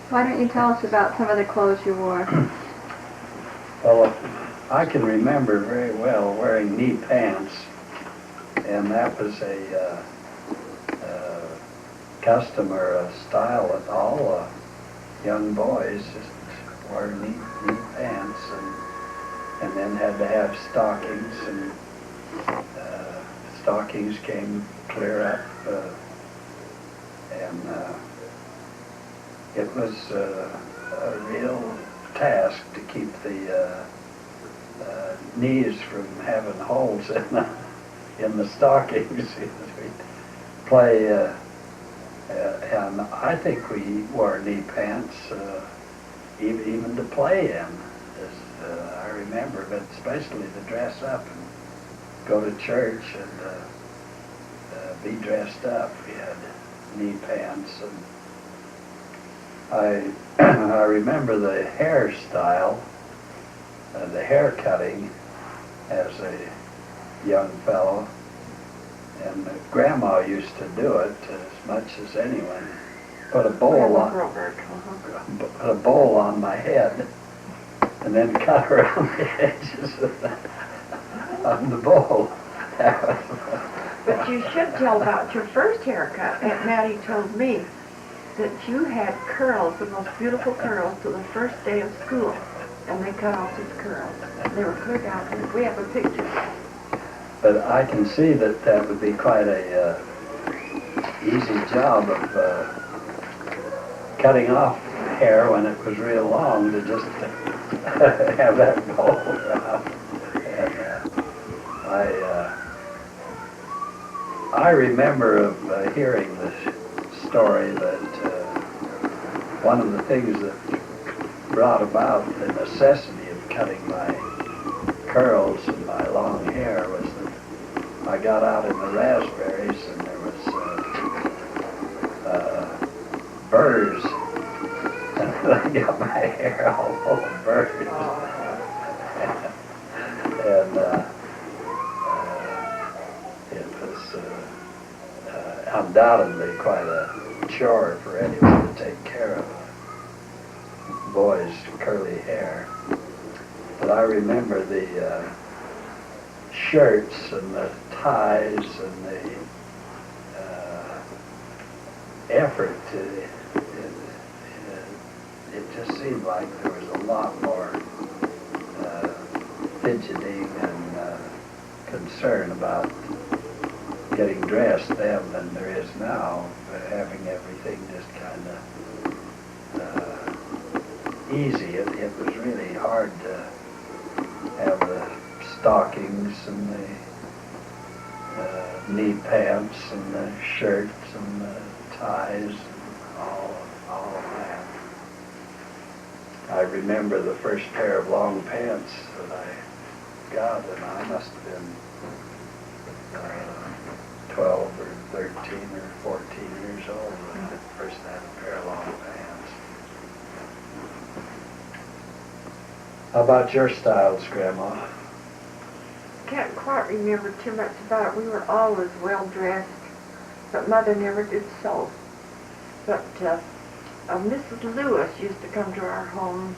Why don't you tell us about some of the clothes you wore? Well, I can remember very well wearing knee pants, and that was a custom or a style that all young boys just wore knee pants, and then had to have stockings, and stockings came clear up, and it was a real task to keep the knees from having holes in the stockings. We'd play, and I think we wore knee pants even to play in, as I remember, but especially to dress up and go to church and be dressed up. We had knee pants, and I remember the hairstyle, the hair cutting as a young fellow, and Grandma used to do it as much as anyone. Put a bowl on, Groberg. put a bowl on my head, and then cut around the edges of the bowl. But you should tell about your first haircut. Aunt Mattie told me that you had curls, the most beautiful curls, till the first day of school, and they cut off these curls. They were clear down. We have a picture. But I can see that that would be quite a easy job of cutting off hair when it was real long, to just have that bowl around. And I remember of hearing this story that one of the things that brought about the necessity of cutting my curls and my long hair was that I got out in the raspberries and there was burrs, and I got my hair all full of burrs. And it was undoubtedly quite a chore for anyone to take care of a boy's curly hair. But I remember the shirts and the ties and the effort to, it just seemed like there was a lot more fidgeting and concern about getting dressed then than there is now, having everything just kind of easy. It was really hard to have the stockings and the knee pants and the shirts and the ties and all of that. I remember the first pair of long pants that I got, and I must have been 12 or 13 or 14 years old when I first had a pair of long pants. How about your styles, Grandma? Can't quite remember too much about it. We were always well dressed, but Mother never did sew. But Mrs. Lewis used to come to our home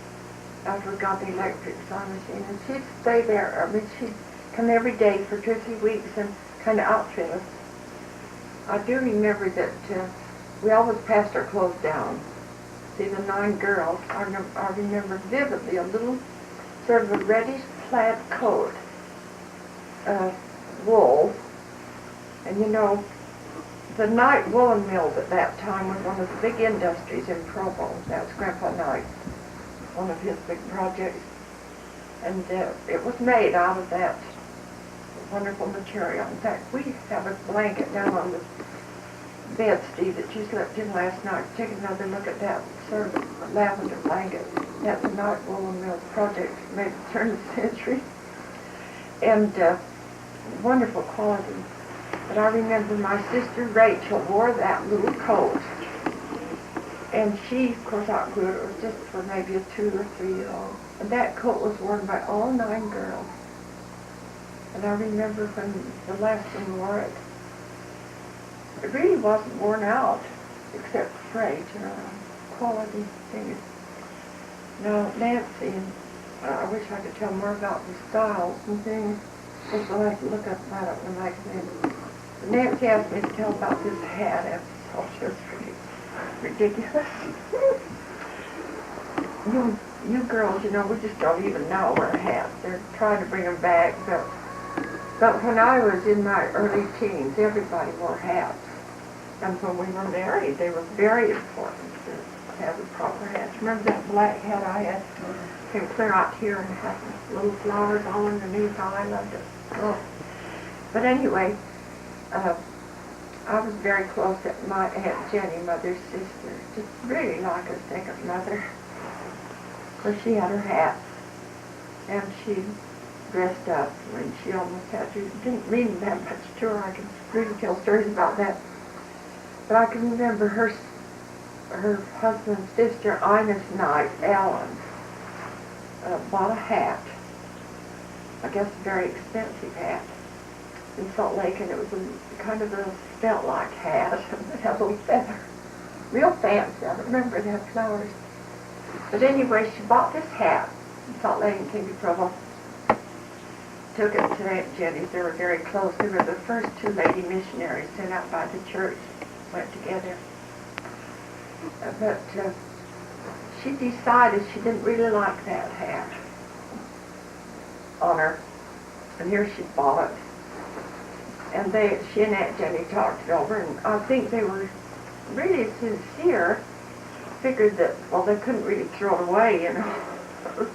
after we got the electric sewing machine, and she'd stay there. I mean, she'd come every day for 2 or 3 weeks and kind of outfit us. I do remember that we always passed our clothes down. See, the 9 girls, I remember vividly a little sort of a reddish plaid coat, wool, and you know, the Knight woolen mills at that time was one of the big industries in Provo. That was Grandpa Knight, one of his big projects, and it was made out of that wonderful material. In fact, we have a blanket down on the bed, Steve, that you slept in last night. Take another look at that sort of lavender blanket. That's a Knight woolen mills project made at the turn of the century, and wonderful quality. But I remember my sister Rachel wore that little coat, and she, of course, outgrew it. It was just for maybe a 2 or 3-year-old. And that coat was worn by all 9 girls. And I remember when the last one wore it, it really wasn't worn out, except frayed, you know. Of quality things. Now, Nancy, I wish I could tell more about the styles and things. Just I'll have to look up that up in the magazine. Nancy asked me to tell about this hat, and it's just ridiculous. You girls, you know, we just don't even now wear hats. They're trying to bring them back, but when I was in my early teens, everybody wore hats. And when we were married, they were very important to have the proper hats. Remember that black hat I had? Came clear out here and had little flowers all underneath. Oh, I loved it. Oh. But anyway, I was very close to my Aunt Jennie, mother's sister. Just really like a second mother. Because she had her hat, and she dressed up when she almost had to. Didn't mean that much to her. I can really tell stories about that. But I can remember her husband's sister, Ina's Knight, Ellen, bought a hat. I guess a very expensive hat in Salt Lake, and it was kind of a felt-like hat. It had a little feather. Real fancy. I remember it had flowers. But anyway, she bought this hat in Salt Lake and Tingey Provo. Took it to Aunt Jennie's. They were very close. They were the first two lady missionaries sent out by the church. Went together. But she decided she didn't really like that hat on her. And here she bought it. And she and Aunt Jennie talked it over, and I think they were really sincere. Figured that, well, they couldn't really throw it away, you know. It was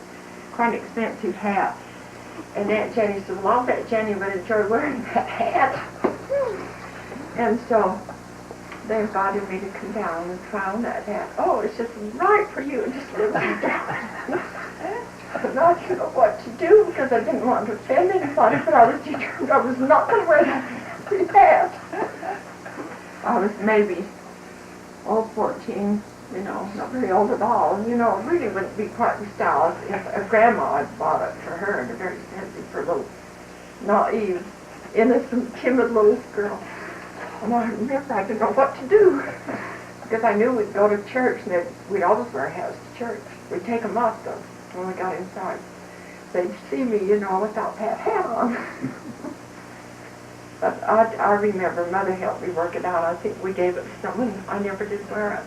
quite an expensive hat. And Aunt Jennie said, well, I'll bet Jennie would enjoy wearing that hat. And so they invited me to come down and try on that hat. Oh, it's just right for you. It just lives down. And I didn't know what to do because I didn't want to offend anybody, but I was determined I was not going to wear that pretty hat. I was maybe, 14. You know, not very old at all. You know, it really wouldn't be quite the style if a grandma had bought it for her, and a very expensive for a little naive, innocent, timid little girl. And I remember I didn't know what to do because I knew we'd go to church, and we'd always wear hats to church. We'd take them off though when we got inside. They'd see me, you know, without that hat on. But I remember Mother helped me work it out. I think we gave it to someone. I never did wear it.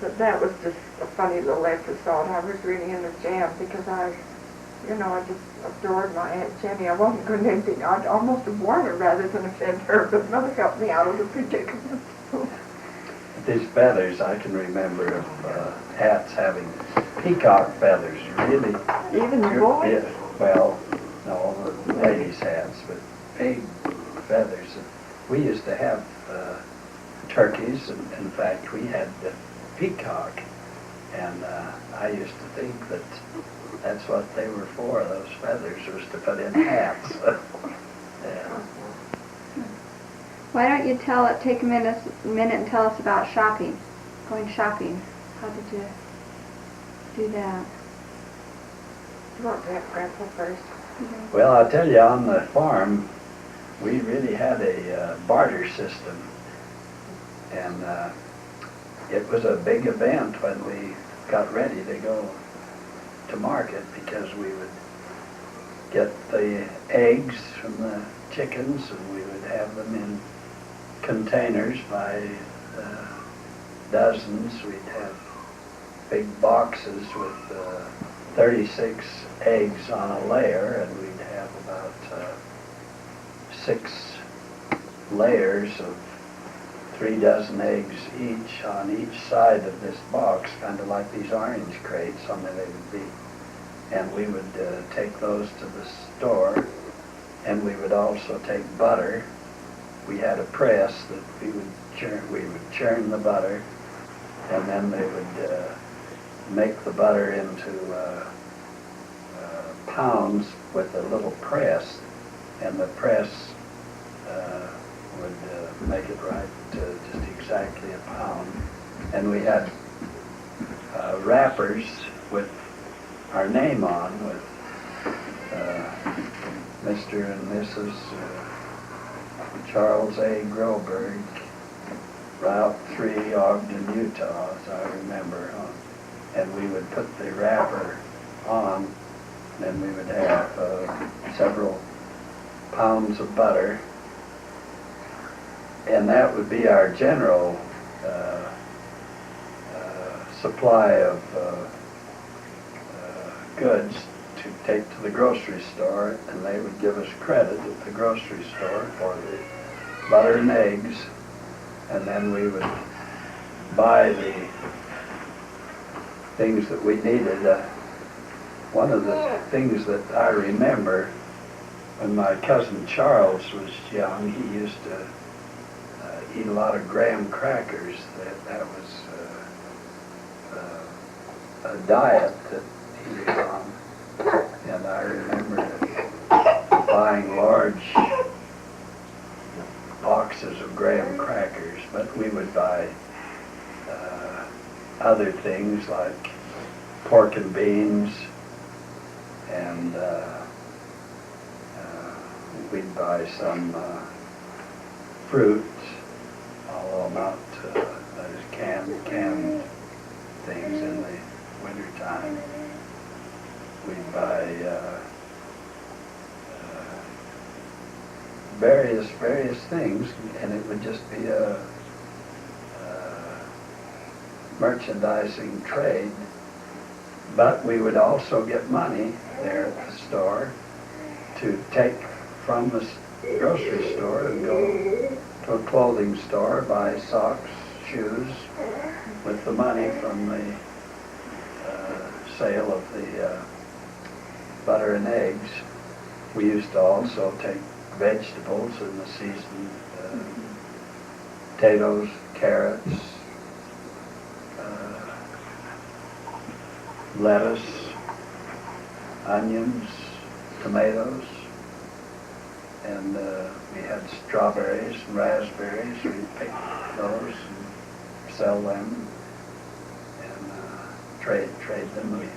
But that was just a funny little episode. I was really in the jam because I just adored my Aunt Jennie. I wasn't going to do anything. I'd almost have worn her rather than offend her, but Mother helped me out of the predicament. These feathers, I can remember of hats having peacock feathers, really. Even the boys? Yeah, well, no, the ladies' hats, but big feathers. We used to have turkeys, and in fact we had the peacock, and I used to think that that's what they were for, those feathers, was to put in hats. Yeah. Why don't you take a minute and tell us about shopping, going shopping. How did you do that? You want to have Grandpa first? Well, I'll tell you, on the farm, we really had a barter system, and it was a big event when we got ready to go to market, because we would get the eggs from the chickens, and we would have them in containers by dozens. We'd have big boxes with 36 eggs on a layer, and we'd have about 6 layers of 3 dozen eggs each on each side of this box, kind of like these orange crates, only they would be. And we would take those to the store, and we would also take butter. We had a press that we would churn the butter, and then they would make the butter into pounds with a little press, and the press would make it right to just exactly a pound. And we had wrappers with our name on, with Mr. and Mrs. Charles A. Groberg, Route 3, Ogden, Utah, as I remember. And we would put the wrapper on, then we would have several pounds of butter, and that would be our general supply of goods to take to the grocery store, and they would give us credit at the grocery store for the butter and eggs, and then we would buy the things that we needed. One of the things that I remember when my cousin Charles was young, he used to eat a lot of graham crackers. That was a diet that he was on. And I remember buying large boxes of graham crackers, but we would buy other things like pork and beans, and we'd buy some fruit, although not those canned things in the wintertime. We'd buy various things, and it would just be a merchandising trade. But we would also get money there at the store to take from the grocery store and go to a clothing store, buy socks, shoes, with the money from the sale of the butter and eggs. We used to also take vegetables in the season, potatoes, carrots, lettuce, onions, tomatoes, and we had strawberries and raspberries. We'd pick those and sell them and trade them.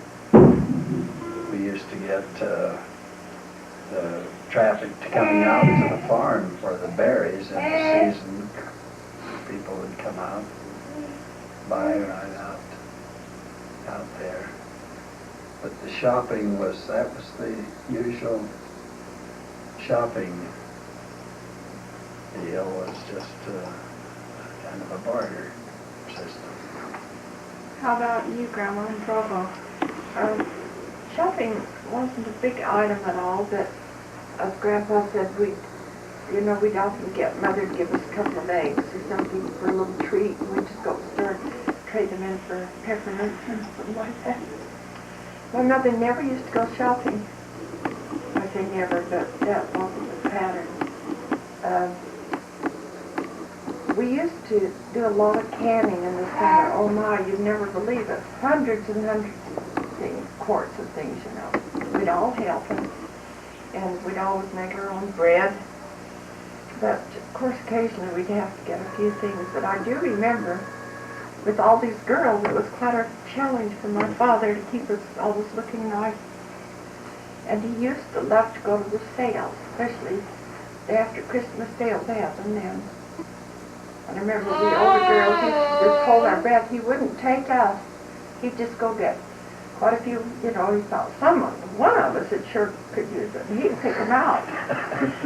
We used to get the traffic coming out to the farm for the berries in the season. People would come out and buy right out there. But the shopping that was the usual shopping deal, was just kind of a barter system. How about you, Grandma, in Provo? Shopping wasn't a big item at all, but as Grandpa said, we'd often get Mother to give us a couple of eggs or something for a little treat, and we'd just go to the store and trade them in for peppermints and something like that. My mother never used to go shopping. I say never, but that wasn't the pattern. We used to do a lot of canning in the summer. Oh my, you'd never believe it. Hundreds and hundreds of things, quarts of things, you know. We'd all help, and we'd always make our own bread. But of course, occasionally we'd have to get a few things. But I do remember, with all these girls, it was quite a challenge for my father to keep us always looking nice. And he used to love to go to the sales, especially after Christmas sales happened then. And I remember we older girls used to just hold our breath. He wouldn't take us. He'd just go get quite a few, he thought one of us that sure could use it, and he'd pick them out.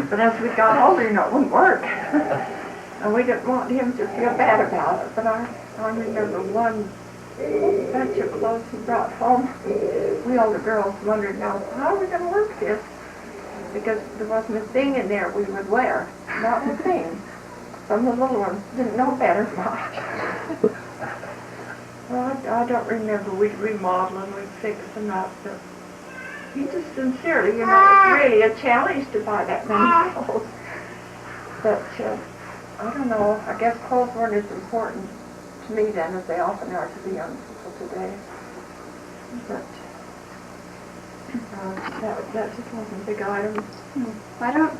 But as we got older, it wouldn't work. And we didn't want him to feel bad about it. But I remember one bunch of clothes he brought home. We older girls wondered, now, how are we going to work this? Because there wasn't a thing in there we would wear. Not a thing. Some of the little ones didn't know better much. Well, I don't remember. We'd remodel and we'd fix them up. But he just sincerely, it was really a challenge to buy that many clothes. But I don't know. I guess clothes weren't as important to me then as they often are to the young people today. But that just wasn't a big item. Why don't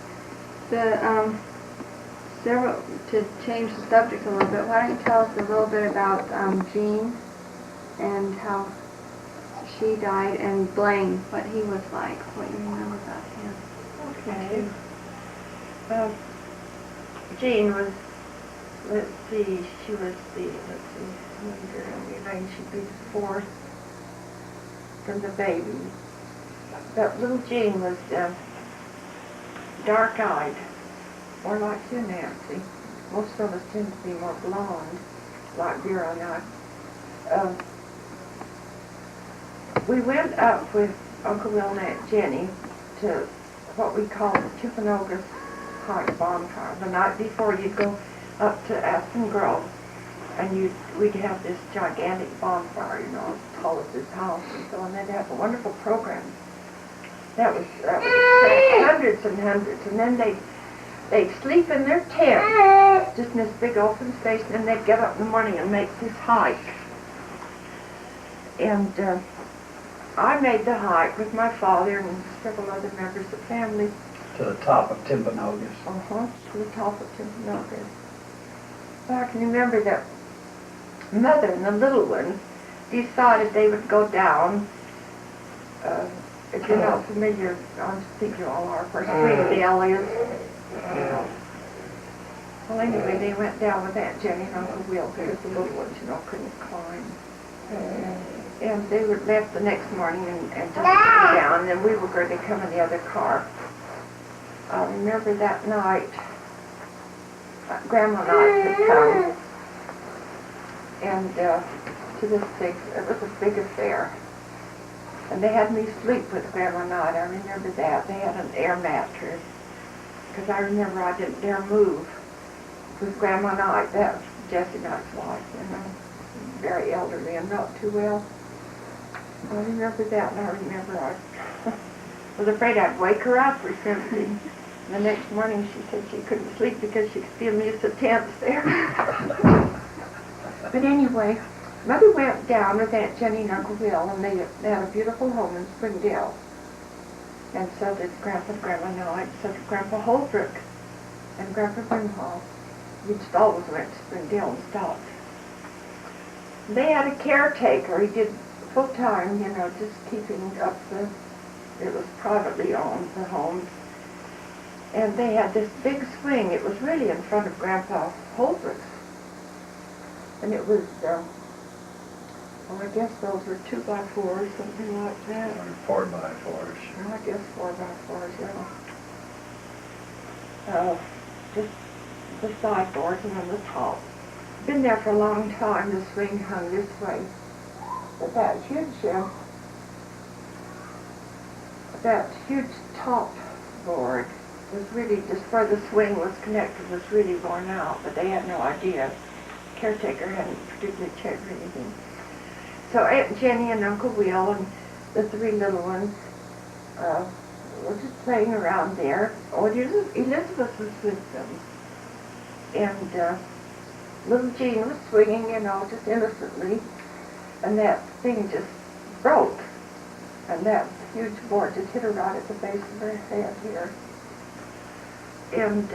to change the subject a little bit, why don't you tell us a little bit about Jean and how she died, and Blaine, what he was like, what you remember about him. Okay. Jean was let's see, she was the, let's see, Elaine, she'd be the fourth from the baby. But little Jean was dark-eyed, more like you, Nancy. Most of us tend to be more blonde, like Vera and I. We went up with Uncle Will and Aunt Jennie to what we call the Timpanogos Hike bonfire. The night before, you'd go up to Aspen Grove, and we'd have this gigantic bonfire, you know, as tall as this house, and so, and they'd have a wonderful program. That was hundreds and hundreds, and then they'd sleep in their tent, just in this big open space, and then they'd get up in the morning and make this hike. And I made the hike with my father and several other members of the family. To the top of Timpanogos. To the top of Timpanogos. I can remember that Mother and the little ones decided they would go down. If you're not familiar, I think you all are, where Springdale is. Well, anyway, they went down with Aunt Jennie and Uncle Will because the little ones, you know, couldn't climb. And they were left the next morning and just came down, and we were going to come in the other car. I remember that night, Grandma and I had come, and to this big, it was a big affair. And they had me sleep with Grandma night. I remember that. They had an air mattress. Because I remember I didn't dare move with Grandma night. That was Jessie Knight's wife, you know. Very elderly and not too well. I remember that, and I remember I was afraid I'd wake her up or something. The next morning she said she couldn't sleep because she could feel me as the tents there. But anyway, Mother went down with Aunt Jennie and Uncle Will, and they had a beautiful home in Springdale. And so did Grandpa and Grandma Knight, so did Grandpa Holbrook and Grandpa Grimhall. We just always went to Springdale and stopped. They had a caretaker. He did full-time, you know, just keeping up it was privately owned, the homes. And they had this big swing. It was really in front of Grandpa Holbrook's. And it was, well, I guess those were 2x4s, something like that. Or 4x4s. I guess 4x4s, yeah. Just the sideboards and on the top. Been there for a long time. The swing hung this way. But that huge top board was really just where the swing was connected was really worn out, but they had no idea. The caretaker hadn't particularly checked or anything. So Aunt Jennie and Uncle Will and the three little ones were just playing around there. Oh, Elizabeth was with them. And little Jean was swinging, you know, just innocently. And that thing just broke. And that huge board just hit her right at the base of her head here. And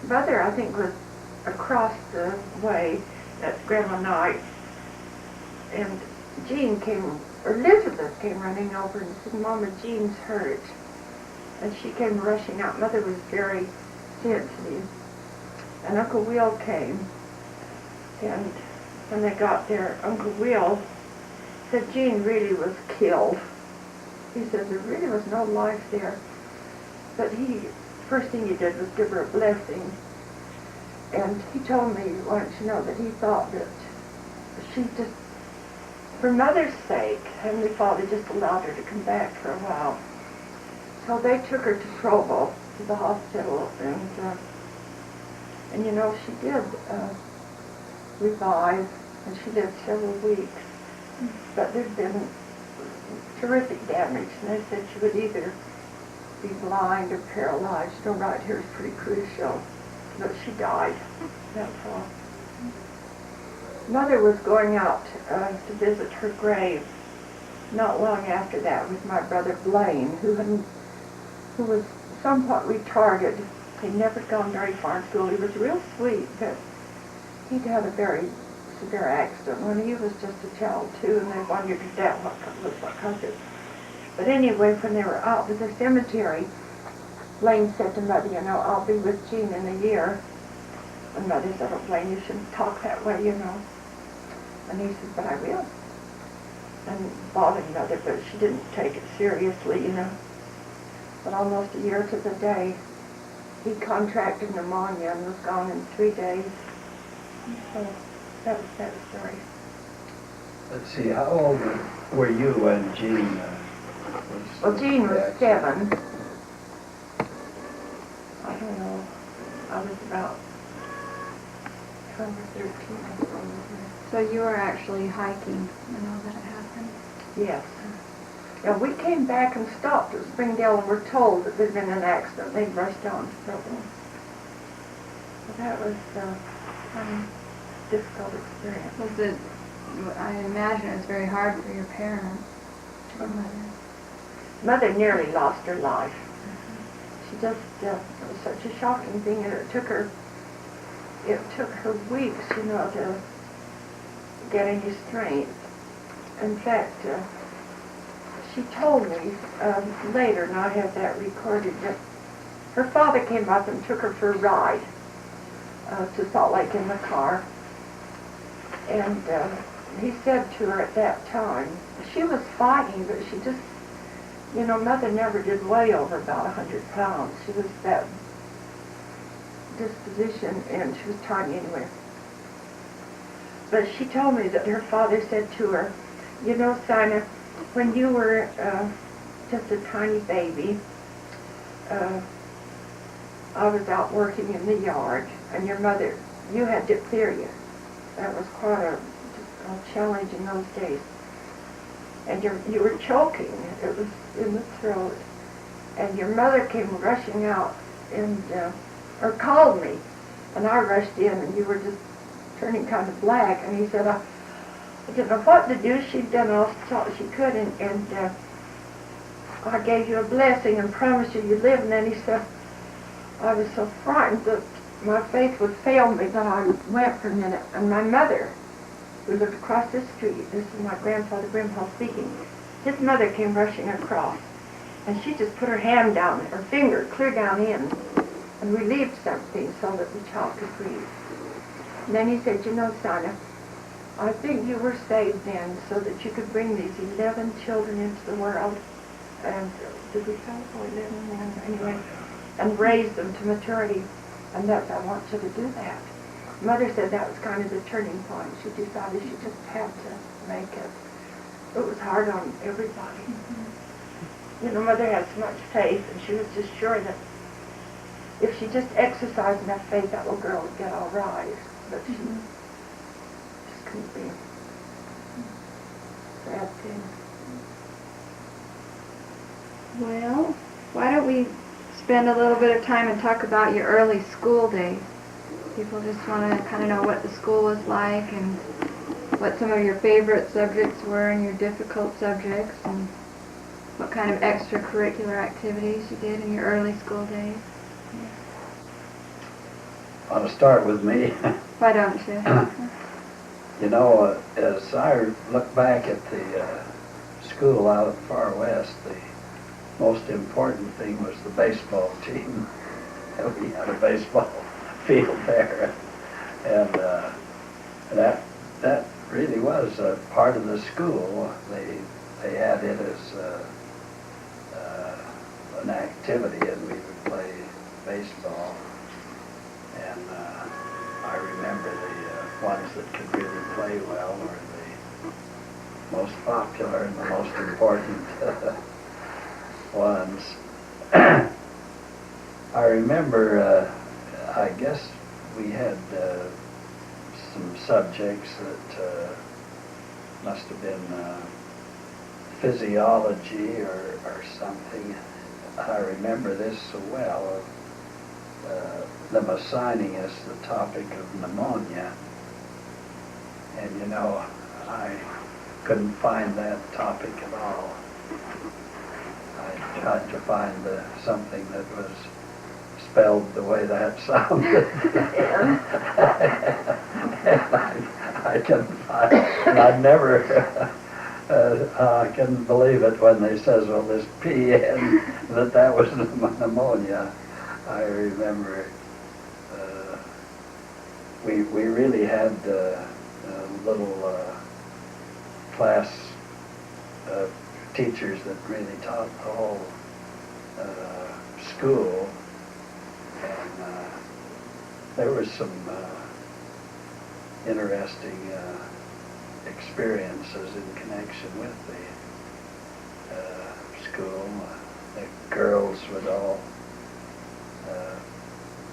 Mother, I think, was across the way at Grandma Knight. And Elizabeth came running over and said, Mama, Jean's hurt. And she came rushing out. Mother was very sensitive. And Uncle Will came. And when they got there, Uncle Will said Jean really was killed. He said there really was no life there. But first thing he did was give her a blessing. And he told me once, you know, that he thought that she just, for Mother's sake, Heavenly Father just allowed her to come back for a while. So they took her to Provo, to the hospital, and you know, she did revive, and she lived several weeks. But there'd been terrific damage, and they said she would either be blind or paralyzed. You know, right here is pretty crucial. But she died. That's all. Mother was going out to visit her grave not long after that with my brother Blaine, who was somewhat retarded. He'd never gone very far in school. He was real sweet, but he'd had a very severe accident when he was just a child too, and they wondered to death what caused it. But anyway, when they were out at the cemetery, Blaine said to Mother, you know, I'll be with Jean in a year. And Mother said, oh, Blaine, you shouldn't talk that way, you know. And he said, but I will. And bothered Mother, but she didn't take it seriously, you know. But almost a year to the day, he contracted pneumonia and was gone in 3 days. So that was that story. Let's see, how old were you when Jean was? Well, Jean was 7. I don't know. I was about 12 or 13. So you were actually hiking when all that happened? Yes. Yeah, we came back and stopped at Springdale and were told that there'd been an accident. They'd rushed on to Provo. So that was a difficult experience. Was it, I imagine it was very hard for your parents. Your mother. Mother nearly lost her life. She just, it was such a shocking thing, and it took her weeks, you know, to get any strength. In fact, she told me later, and I have that recorded, that her father came up and took her for a ride to Salt Lake in the car. And he said to her at that time, she was fighting, but she just, you know, Mother never did weigh over about 100 pounds. She was that disposition, and she was tiny anyway. But she told me that her father said to her, you know, Sina, when you were just a tiny baby, I was out working in the yard, and your mother, you had diphtheria. That was quite a challenge in those days. And you were choking. It was in the throat. And your mother came rushing out and or called me, and I rushed in, and you were just turning kind of black. And he said, I didn't know what to do. She'd done all she could, and I gave you a blessing and promised you'd live. And then he said, I was so frightened that my faith would fail me that I went for a minute. And my mother, who lived across the street, this is my grandfather Grimhall speaking, his mother came rushing across, and she just put her hand down, her finger clear down in, and relieved something so that the child could breathe. And then he said, you know, Sina, I think you were saved then so that you could bring these 11 children into the world, and did we say 11 then? Anyway, and raise them to maturity, and that's, I want you to do that. Mother said that was kind of the turning point. She decided she just had to make it. It was hard on everybody. Mm-hmm. You know, Mother had so much faith, and she was just sure that if she just exercised enough faith, that little girl would get all right. But she just couldn't be. Sad thing. Well, why don't we spend a little bit of time and talk about your early school days? People just want to kind of know what the school was like and what some of your favorite subjects were and your difficult subjects and what kind of extracurricular activities you did in your early school days. I want to start with me. Why don't you? You know, as I look back at the school out of the far west, the most important thing was the baseball team. We had a baseball field there, and that really was a part of the school. They had it as an activity, and we would play baseball. And I remember the ones that could really play well were the most popular and the most important ones. I remember, I guess we had some subjects that must have been physiology or something. I remember this so well, them assigning us the topic of pneumonia. And you know, I couldn't find that topic at all. I tried to find something that was spelled the way that sounded. And I couldn't find it. And I'd never, I couldn't believe it when they says, well, this PN, that was pneumonia. I remember we really had a little class teachers that really taught the whole school, and there was some interesting experiences in connection with the school. The girls would all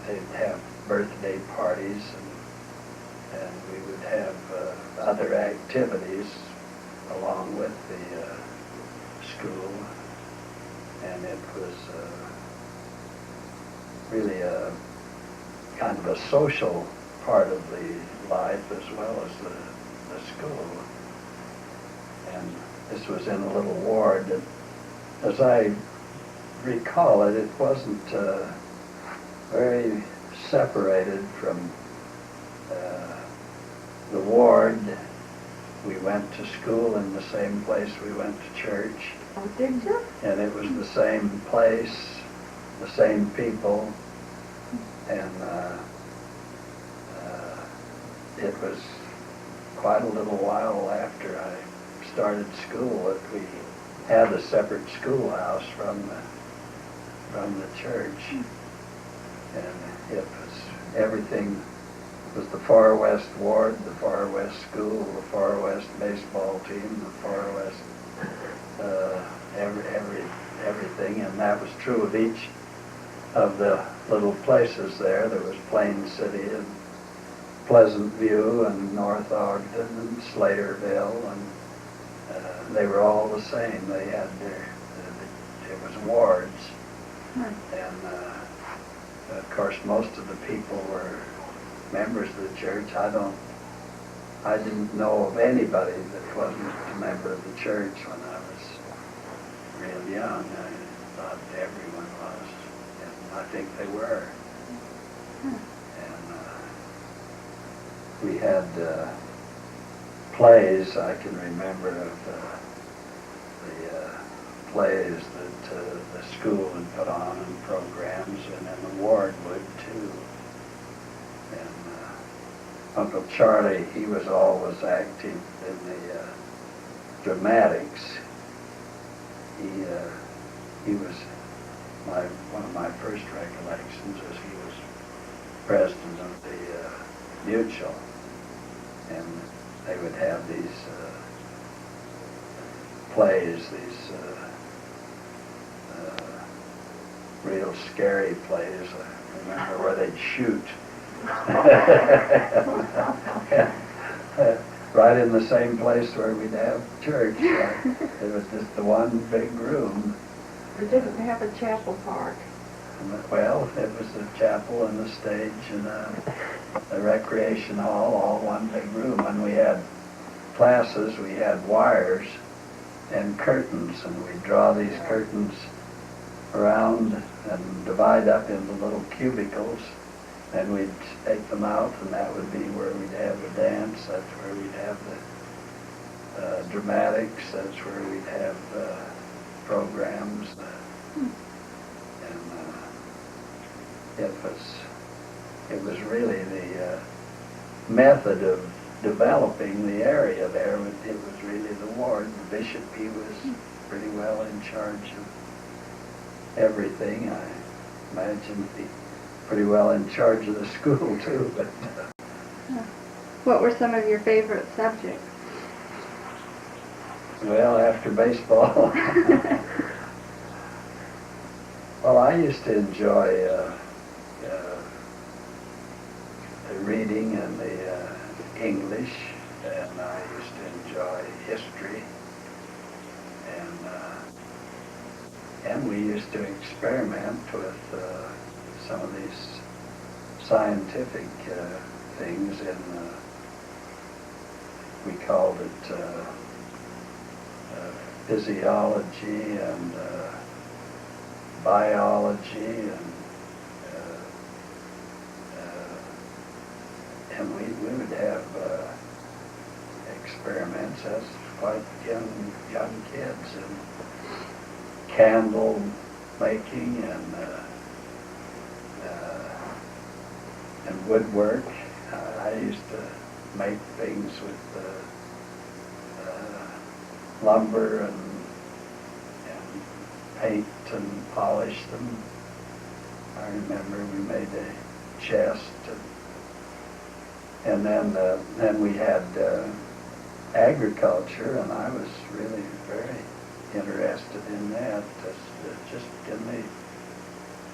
they'd have birthday parties, and we would have other activities along with the school, and it was really a kind of a social part of the life as well as the school. And this was in a little ward that, as I recall it, it wasn't very separated from the ward. We went to school in the same place we went to church. Oh, did you? And it was the same place, the same people, and it was quite a little while after I started school that we had a separate schoolhouse from the church, and it was everything. It was the Far West Ward, the Far West School, the Far West baseball team, the Far West everything, and that was true of each of the little places there. There was Plain City and Pleasant View and North Ogden and Slaterville, and they were all the same. They had it was wards, and of course most of the people were members of the church. I didn't know of anybody that wasn't a member of the church when I was real young. I thought everyone was, and I think they were. And we had plays. I can remember of the plays that the school had put on and programs, and then the ward would too. And Uncle Charlie, he was always active in the dramatics. He was one of my first recollections as he was president of the Mutual, and they would have these plays, these real scary plays. I remember where they'd shoot. Right in the same place where we'd have church. It was just the one big room. We didn't have a chapel part. Well, it was a chapel and a stage and a recreation hall, all one big room. When we had classes, we had wires and curtains, and we'd draw these curtains around and divide up into little cubicles, and we'd take them out, and that would be where we'd have the dance. That's where we'd have the dramatics. That's where we'd have programs. And it was really the method of developing the area there. It was really the ward. The bishop, he was pretty well in charge of everything. I imagine he pretty well in charge of the school too. But what were some of your favorite subjects? Well, after baseball, well, I used to enjoy the reading and the English, and I used to enjoy history, and we used to experiment with some of these scientific things in, we called it physiology and biology, and we would have experiments as quite young kids in candle making and woodwork. I used to make things with lumber and paint and polish them. I remember we made a chest, and then we had agriculture, and I was really very interested in that. Just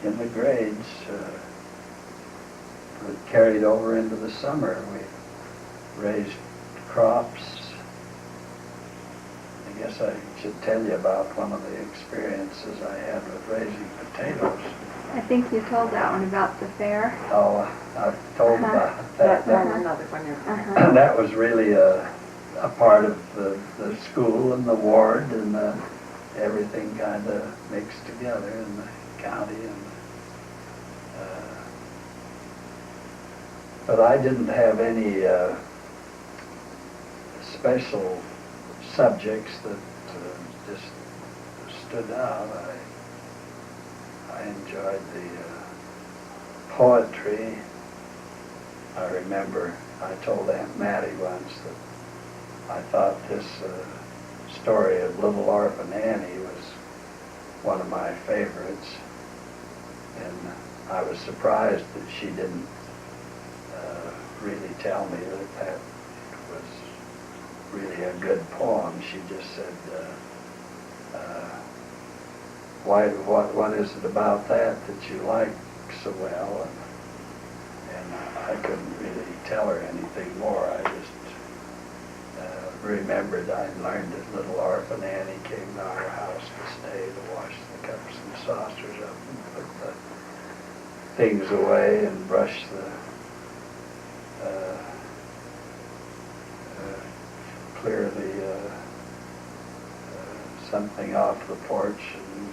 in the grades, it carried over into the summer. We raised crops. I guess I should tell you about one of the experiences I had with raising potatoes. I think you told that one about the fair. Oh, I've told about that. That's another one. That was really a part of the school and the ward, and everything kind of mixed together in the county. But I didn't have any special subjects that just stood out. I enjoyed the poetry. I remember I told Aunt Mattie once that I thought this story of Little Orphan Annie was one of my favorites, and I was surprised that she didn't really tell me that was really a good poem. She just said, what is it about that you like so well? And I couldn't really tell her anything more. I just remembered I learned that Little Orphan Annie came to our house to stay to wash the cups and saucers up and put the things away and brush the clear the something off the porch, and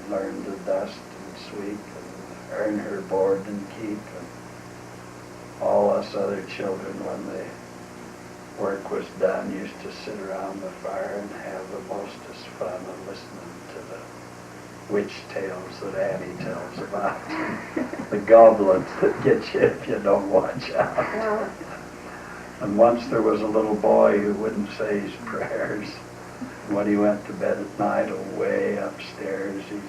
learn to dust and sweep and earn her board and keep. And all us other children, when the work was done, used to sit around the fire and have the mostest fun of listening to the witch tales that Annie tells about. The goblins that get you if you don't watch out. And once there was a little boy who wouldn't say his prayers. When he went to bed at night, away upstairs, his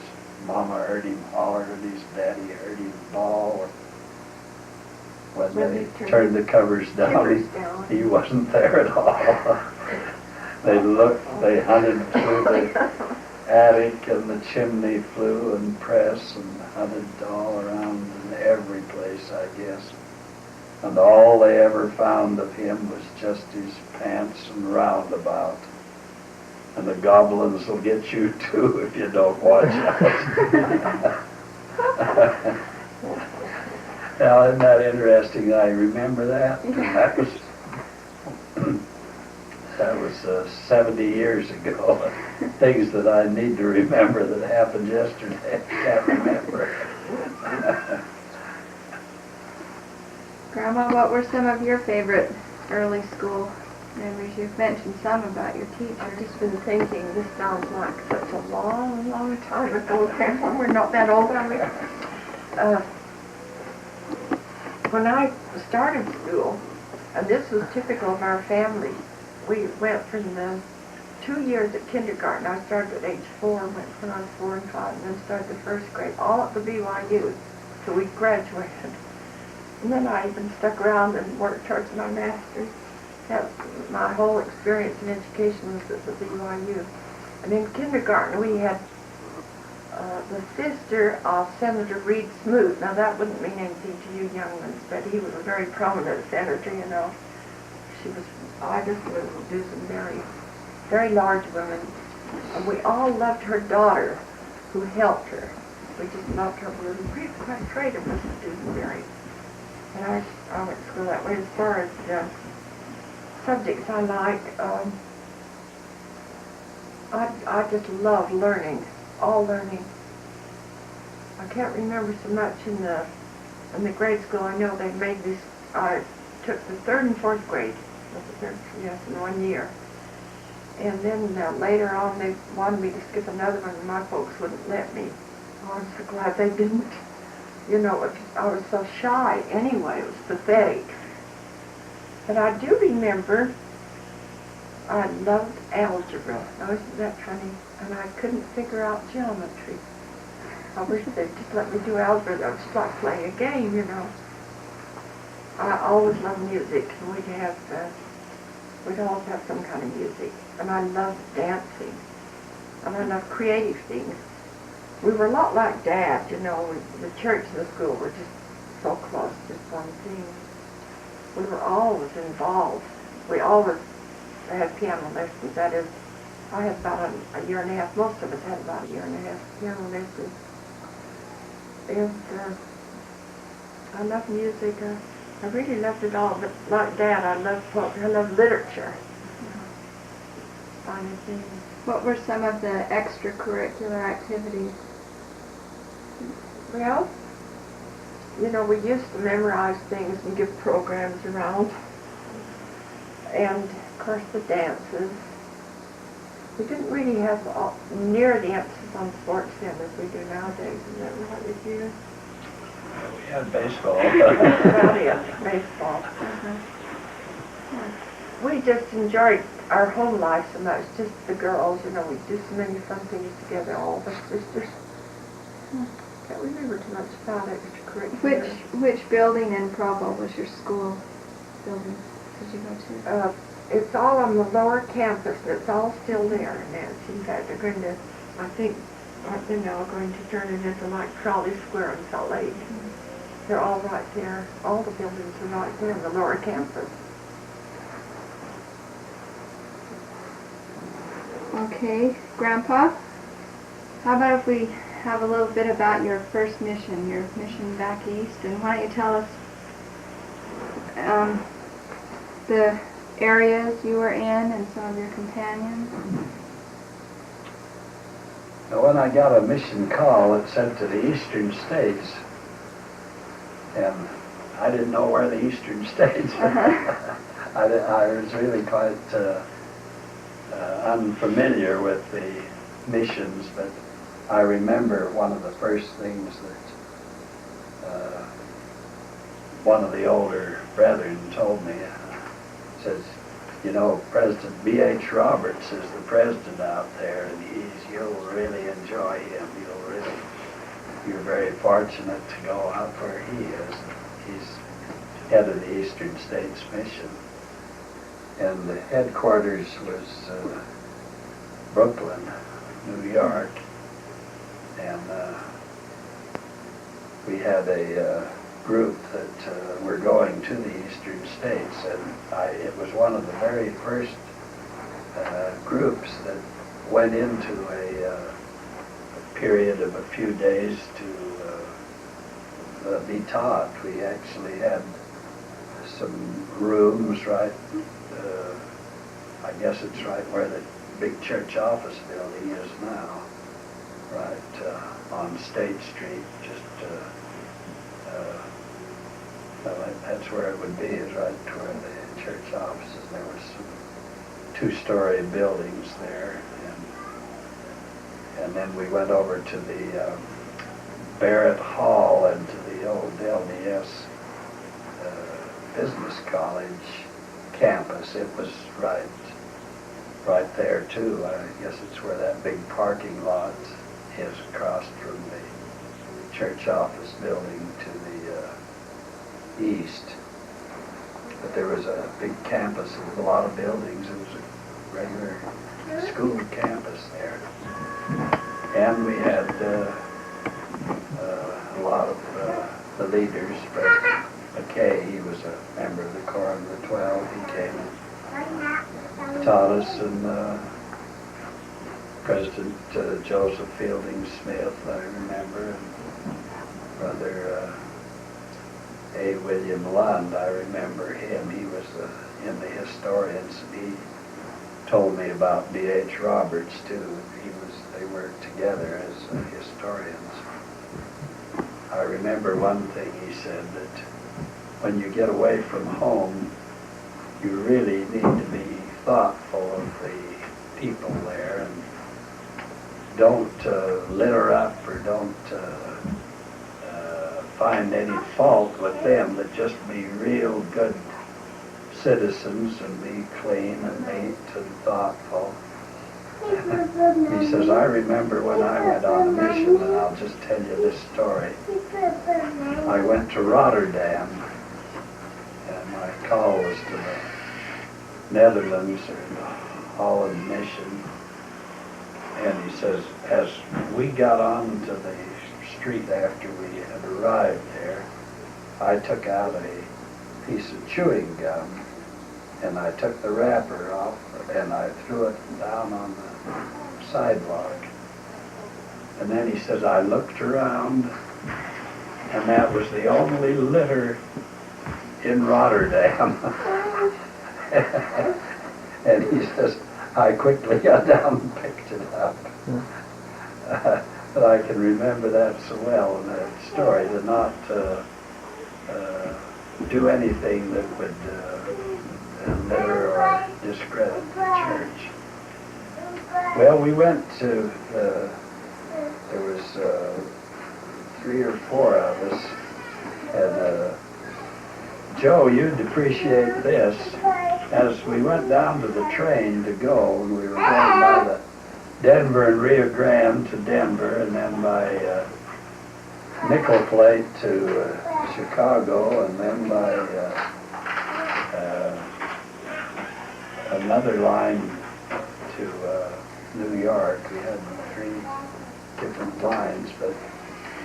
mama heard him holler and his daddy heard him bawl. When they turned the covers down, he wasn't there at all. They looked, they hunted through the attic and the chimney flue and press and hunted all around in every place, I guess. And all they ever found of him was just his pants and roundabout. And the goblins will get you too if you don't watch out. Now, isn't that interesting? I remember that. That was 70 years ago. Things that I need to remember that happened yesterday. I can't remember. Grandma, what were some of your favorite early school memories? You've mentioned some about your teachers. I've just been thinking, this sounds like such a long, long time ago. We're not that old, are we? When I started school, and this was typical of our family, we went from the 2 years at kindergarten. I started at age 4, went when I was 4 and 5, and then started the first grade, all at the BYU, till we graduated. And then I even stuck around and worked towards my master's. My whole experience in education was at the BYU. And in kindergarten, we had the sister of Senator Reed Smoot. Now, that wouldn't mean anything to you young ones, but he was a very prominent senator, you know. I just was some very, very large women. And we all loved her daughter, who helped her. We just loved her. We were quite afraid of Mrs. Dusenberry. And I went to school that way. As far as the subjects I like, I just love learning, all learning. I can't remember so much in the grade school. I know they made this. I took the 3rd and 4th grade, in 1 year. And then later on, they wanted me to skip another one, and my folks wouldn't let me. Oh, I'm so glad they didn't. You know, I was so shy anyway. It was pathetic. But I do remember I loved algebra. Now, isn't that funny? And I couldn't figure out geometry. I wish they'd just let me do algebra. That was just like playing a game, you know. I always loved music, and we'd always have some kind of music. And I loved dancing, and I loved creative things. We were a lot like Dad, you know. The church and the school were just so close, just one thing. We were always involved. We always had piano lessons. That is, I had about a year and a half. Most of us had about a year and a half piano lessons. And I love music. I really loved it all. But like Dad, I love poetry. I love literature. Finding things. What were some of the extracurricular activities? Well, you know, we used to memorize things and give programs around. And, of course, the dances. We didn't really have near the emphasis on sports then as we do nowadays. Is that right with you? We had baseball. About it, baseball. We just enjoyed our home life so much, just the girls, you know, we do so many fun things together, all of us sisters. Can't remember too much about extracurricular. Which building in Provo was your school building? Did you go to? It's all on the lower campus, and it's all still there, Nancy. In fact, they're going to, I think, aren't they now going to turn it into like Trolley Square in Salt Lake? They're all right there. All the buildings are right there in the lower campus. Okay, Grandpa, how about if we have a little bit about your first mission, your mission back east, and why don't you tell us the areas you were in and some of your companions? Now, when I got a mission call, it said to the eastern states, and I didn't know where the eastern states were. I was really quite unfamiliar with the missions, but I remember one of the first things that one of the older brethren told me. Says, you know, President B.H. Roberts is the president out there, and you'll really enjoy him. You're very fortunate to go out where he is. He's head of the Eastern States Mission. And the headquarters was Brooklyn, New York. And we had a group that were going to the Eastern States, and it was one of the very first groups that went into a period of a few days to be taught. We actually had some rooms right, I guess it's right where the big church office building is now, right on State Street, just that's where it would be, is right where the church offices. There were some two-story buildings there, and then we went over to the Barrett Hall and to the old LDS Business College campus. It was right there too. I guess it's where that big parking lot is across from the church office building to the east. But there was a big campus with a lot of buildings. It was a regular school campus there. And we had a lot of the leaders. President McKay, he was a member of the Quorum of the 12. He came and taught us, and President Joseph Fielding Smith, I remember, and Brother A. William Lund, I remember him. He was in the historians, and he told me about B.H. Roberts too. They worked together as historians. I remember one thing he said, that when you get away from home, you really need to be thoughtful of the people there, and don't litter up or don't find any fault with them, but just be real good citizens and be clean and neat and thoughtful. He says, I remember when I went on a mission, and I'll just tell you this story. I went to Rotterdam, and my call was to the Netherlands or the Holland mission. And he says, as we got onto the street after we had arrived there, I took out a piece of chewing gum, and I took the wrapper off, and I threw it down on the sidewalk. And then he says, I looked around, and that was the only litter in Rotterdam. And he says, I quickly got down and picked it up. But I can remember that so well in that story, to not do anything that would litter or discredit the church. Well, we went to, there was 3 or 4 of us, and Joe, you'd appreciate this. As we went down to the train to go, and we were going by the Denver and Rio Grande to Denver, and then by Nickel Plate to Chicago, and then by another line to New York. We had 3 different lines, but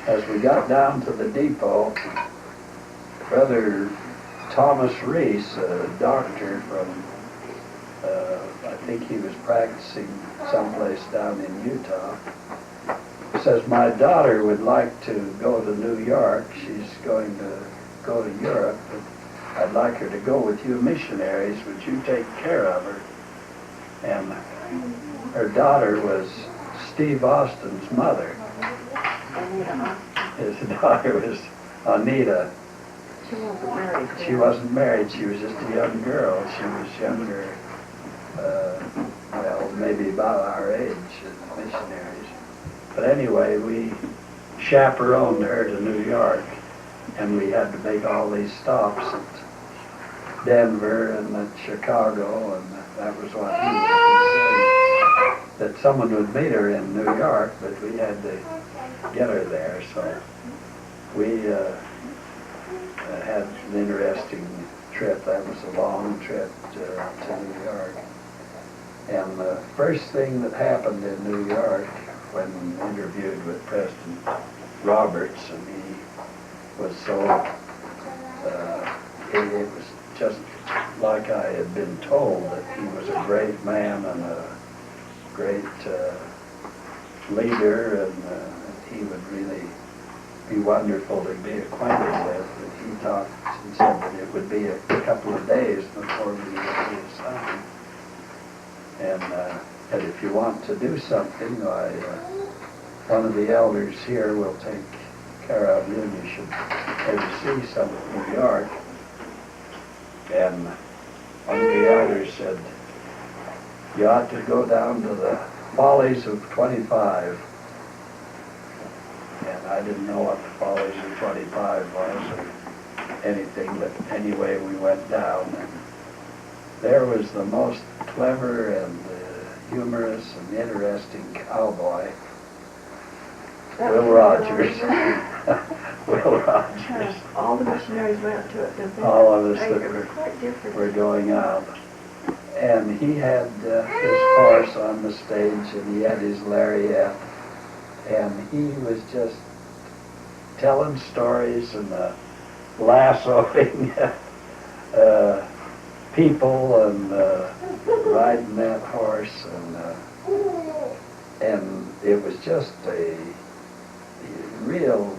as we got down to the depot, Brother Thomas Reese, a doctor from, I think he was practicing someplace down in Utah, says, my daughter would like to go to New York. She's going to go to Europe, but I'd like her to go with you missionaries. Would you take care of her? And her daughter was Steve Austin's mother. His daughter was Anita. She wasn't married. She wasn't married. She was just a young girl. She was younger, well, maybe about our age as missionaries. But anyway, we chaperoned her to New York, and we had to make all these stops at Denver and at Chicago, and that was what he was concerned, that someone would meet her in New York, but we had to get her there. So we had an interesting trip. That was a long trip to New York. And the first thing that happened in New York, when interviewed with President Roberts, and he was so, it was just like I had been told, that he was a great man and a great leader, and he would really be wonderful to be acquainted with. But he talked and said that it would be a couple of days before we would be assigned. And if you want to do something, one of the elders here will take care of you, and you should maybe see some of New York. And one of the elders said, you ought to go down to the Follies of 25. And I didn't know what the Follies of 25 was or anything, but anyway, we went down, and there was the most clever and humorous and interesting cowboy, Will Rogers. Will Rogers. All the missionaries went to it, didn't they? All of us It that was quite different. were going out. And he had his horse on the stage, and he had his lariat, and he was just telling stories and lassoing people and riding that horse, and it was just a real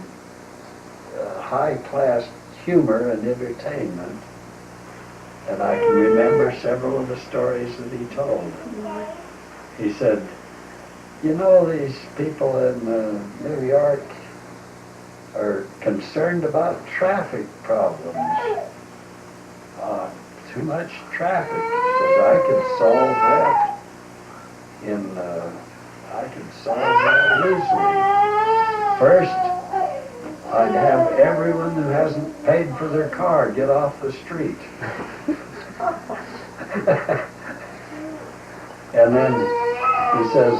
high-class humor and entertainment. And I can remember several of the stories that he told. He said, you know, these people in New York are concerned about traffic problems. Too much traffic. Because I could solve that I could solve that easily. First, I'd have everyone who hasn't paid for their car get off the street. And then he says,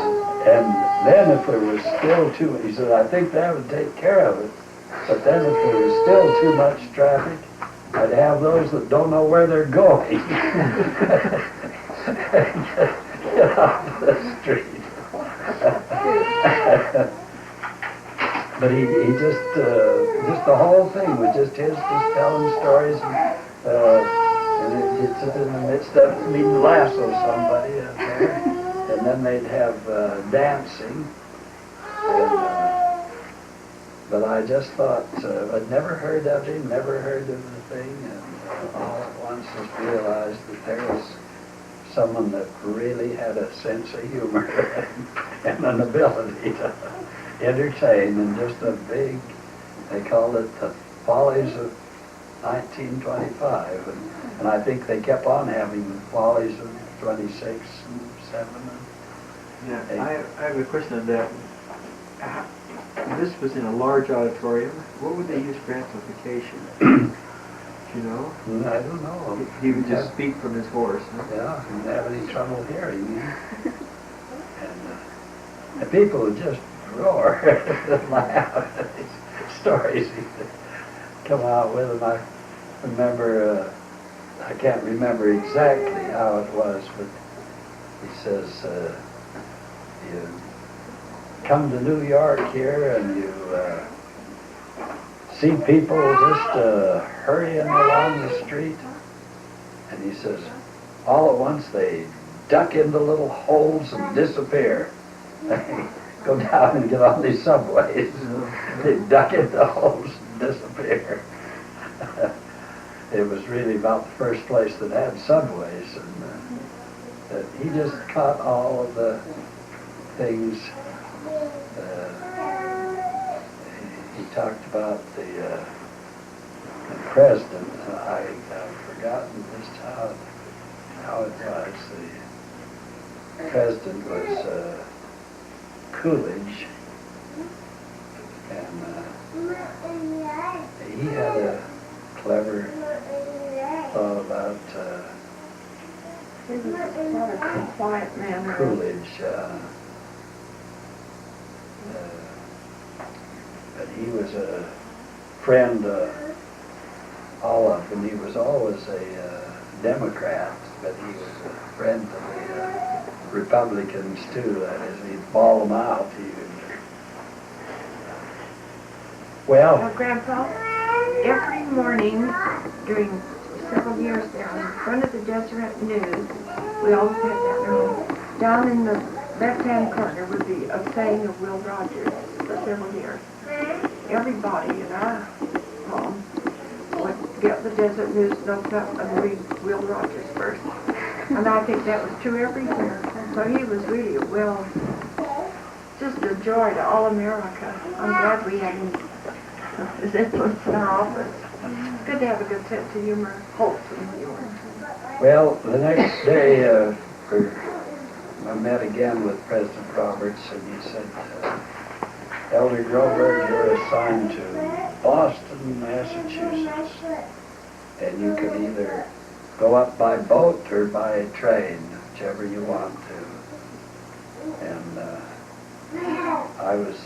and then if there was still too, he said, I think that would take care of it. But then if there was still too much traffic, I'd have those that don't know where they're going. Get off the street. But he just the whole thing was just his just telling stories, and it's just in the midst of me lasso somebody up there, and then they'd have dancing, and, but I just thought, I'd never heard of him, never heard of the thing, and all at once just realized that there was someone that really had a sense of humor and an ability to entertain, and just a big, they called it the Follies of 1925, and I think they kept on having the Follies of 26 and 7 and Yeah, I have a question on that. This was in a large auditorium. What would they use for amplification? Do you know? I don't know. He would just speak from his horse. Huh? Yeah, he didn't have any trouble hearing me. And the people would just roar and laugh at these stories he would come out with them. I remember, I can't remember exactly how it was, but he says, you come to New York here and you see people just hurrying along the street, and he says, all at once they duck into little holes and disappear. They go down and get on these subways. They duck into holes and disappear. It was really about the first place that had subways, and he just caught all of the things. He talked about the president. I've forgotten just how it was. The president was Coolidge, and he had a clever thought about He was not a quiet man. Coolidge. But he was a friend, all of them. He was always a Democrat, but he was a friend of the Republicans too. That is, he'd ball them out. Well, Grandpa, every morning during several years there, in front of the Deseret News, we always had that room. Down in the left-hand corner would be a saying of Will Rogers for several years. Everybody in our home would get the Desert News and open up and read Will Rogers first. And I think that was true everywhere. So he was really just a joy to all America. I'm glad we had his influence in our office. It's good to have a good sense of humor, wholesome humor. well, the next day, I met again with President Roberts, and he said, Elder Groberg, you're assigned to Boston, Massachusetts, and you can either go up by boat or by train, whichever you want to. And I was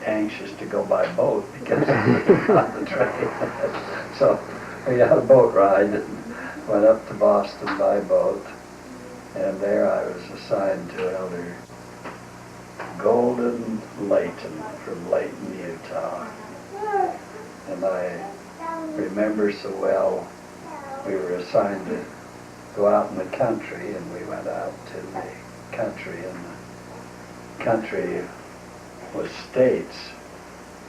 anxious to go by boat because on the train. So we had a boat ride and went up to Boston by boat, and there I was assigned to Elder Golden Layton from Layton, Utah. And I remember so well, we were assigned to go out in the country, and we went out to the country, and the country was states.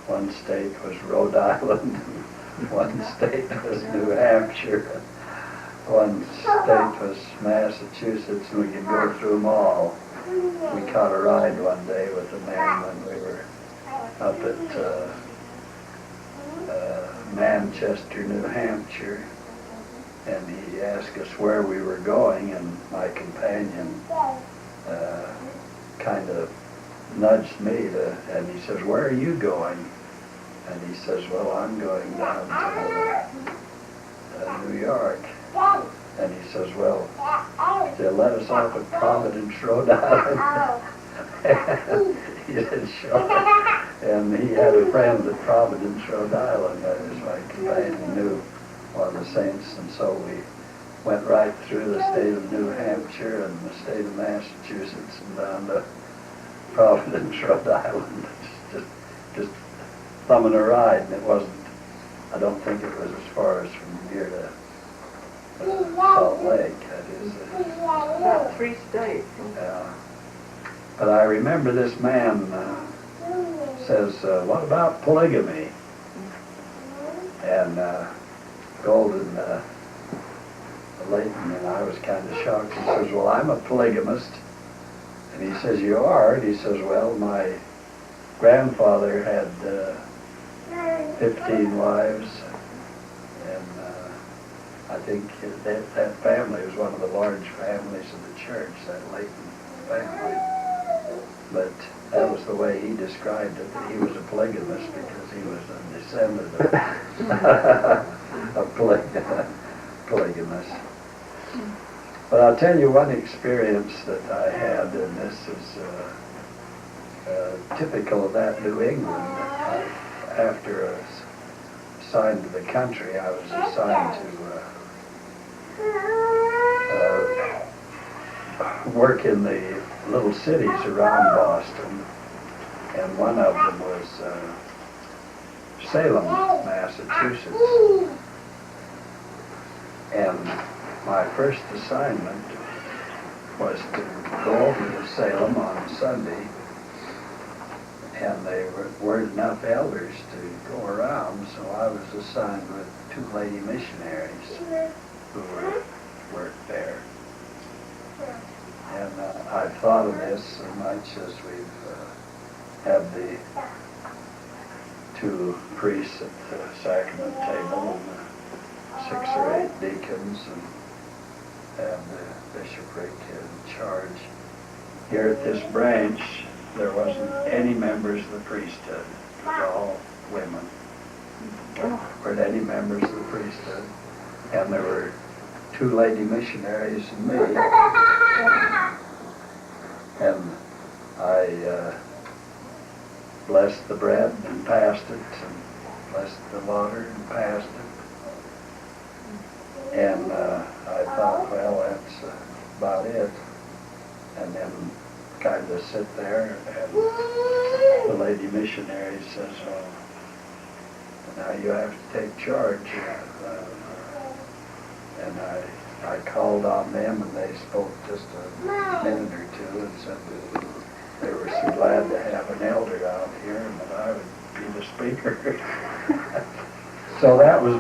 One state was Rhode Island, one state was New Hampshire, one state was Massachusetts, and we could go through them all. We caught a ride one day with a man when we were up at Manchester, New Hampshire, and he asked us where we were going, and my companion kind of nudged me and he says, where are you going? And he says, well, I'm going down to New York. And he says, well, they'll let us off at Providence, Rhode Island. He said, sure. And he had a friend at Providence, Rhode Island. That was my companion. He knew one of the saints. And so we went right through the state of New Hampshire and the state of Massachusetts and down to Providence, Rhode Island. Just thumbing a ride. And it wasn't, I don't think it was as far as from here to Salt Lake. That is, About 3 states. yeah. But I remember this man says, what about polygamy? And Golden, Leighton, and I was kind of shocked. He says, well, I'm a polygamist. And he says, you are? And he says, well, my grandfather had 15 wives, and I think that family was one of the large families of the church, that Leighton family. But that was the way he described it, that he was a polygamist because he was a descendant of polygamists. But I'll tell you one experience that I had, and this is typical of that New England. After I was assigned to the country, I was assigned to work in the little cities around Boston, and one of them was Salem, Massachusetts. And my first assignment was to go over to Salem on Sunday, and they weren't enough elders to go around, so I was assigned with 2 lady missionaries who worked there. And I've thought of this so much as we've had the 2 priests at the sacrament table and 6 or 8 deacons and the bishopric in charge. Here at this branch, there wasn't any members of the priesthood. It was all women. There weren't any members of the priesthood. And there were 2 lady missionaries and me. And I blessed the bread and passed it, and blessed the water and passed it. And I thought, well, that's about it. And then kind of sit there, and the lady missionary says, oh, now you have to take charge. And I called on them, and they spoke just a minute or 2 and said that they were so glad to have an elder out here and that I would be the speaker. So that was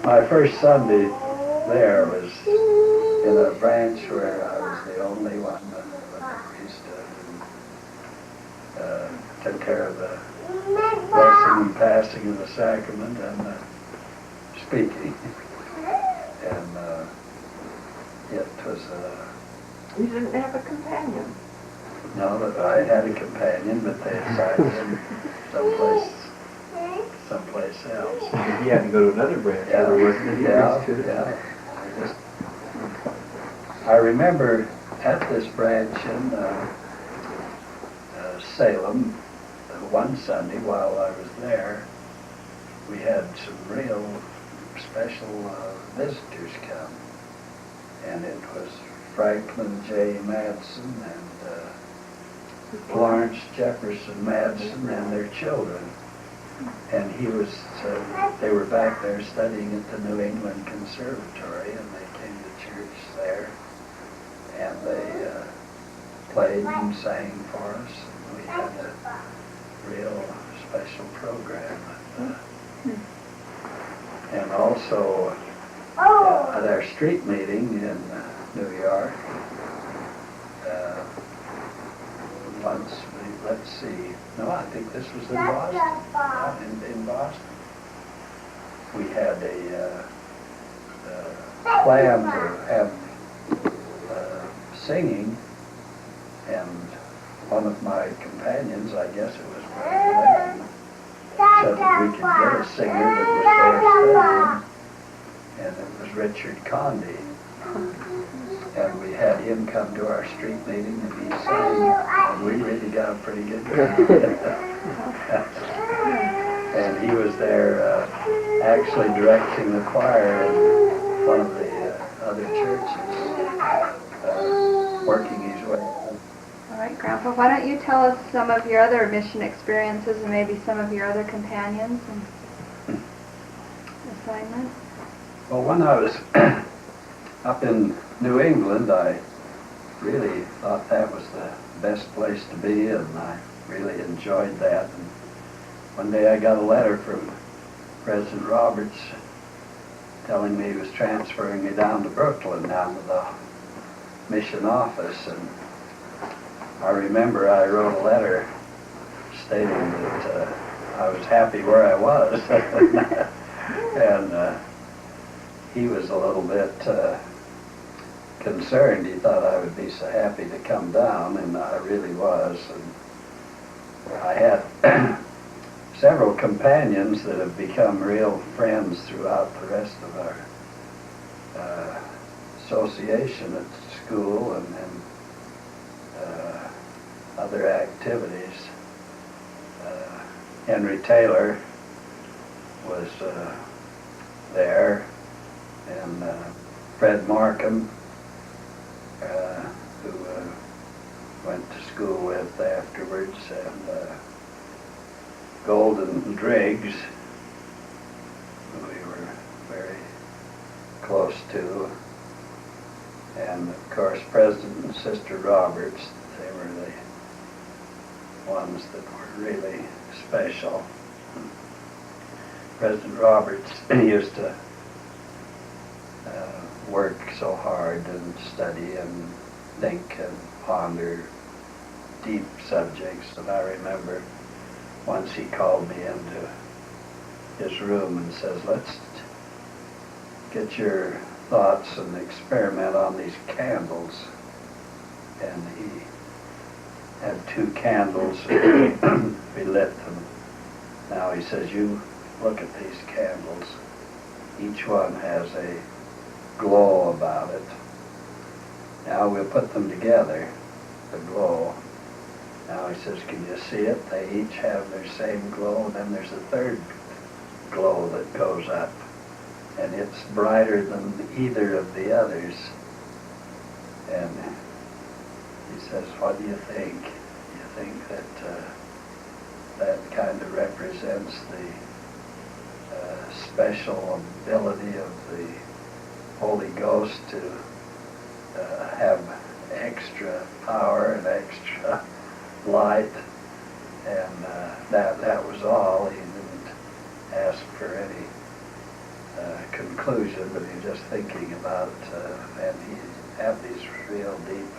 my first Sunday there, was in a branch where I was the only one with the priesthood, and took care of the blessing and passing of the sacrament and the speaking. And it was You didn't have a companion? no, that I had a companion, but they assigned him someplace else. He had to go to another branch, Yeah, or wasn't it? yeah. I remember at this branch in Salem, one Sunday while I was there, we had some real special visitors come. And it was Franklin J. Madsen and Florence Jefferson Madsen and their children. And he was, they were back there studying at the New England Conservatory, and they came to church there, and they played and sang for us, and we had a real special program. And also, at our street meeting in New York, once let's see, no, I think this was in Boston. Yeah, in Boston. We had a plan to have singing, and one of my companions, I guess it was Leighton, said that we could get a singer that was there studying, and it was Richard Conde. And we had him come to our street meeting and he sang, and we really got a pretty good crowd. And he was there actually directing the choir in one of the other churches, working his way. All right, Grandpa, why don't you tell us some of your other mission experiences and maybe some of your other companions and assignments? Well, when I was up in New England, I really thought that was the best place to be, and I really enjoyed that. And one day I got a letter from President Roberts telling me he was transferring me down to Brooklyn, down to the mission office. And I remember I wrote a letter stating that I was happy where I was. And he was a little bit concerned. He thought I would be so happy to come down, and I really was. And I had several companions that have become real friends throughout the rest of our association at school and other activities. Henry Taylor was there, and Fred Markham, who went to school with afterwards, and Golden Driggs, who we were very close to, and of course President and Sister Roberts. They were the ones that were really special. President Roberts used to work so hard and study and think and ponder deep subjects, and I remember once he called me into his room and says, "Let's get your thoughts and experiment on these candles." And he had 2 candles, we lit them. Now he says, "You look at these candles. Each one has a glow about it. Now we'll put them together, the glow." Now he says, "Can you see it? They each have their same glow, and then there's a third glow that goes up, and it's brighter than either of the others." And he says, "What do you think? Do you think that that kind of represents the special ability of the Holy Ghost to have extra power and extra light?" And that was all. He didn't ask for any conclusion, but he was just thinking about, and he had these real deep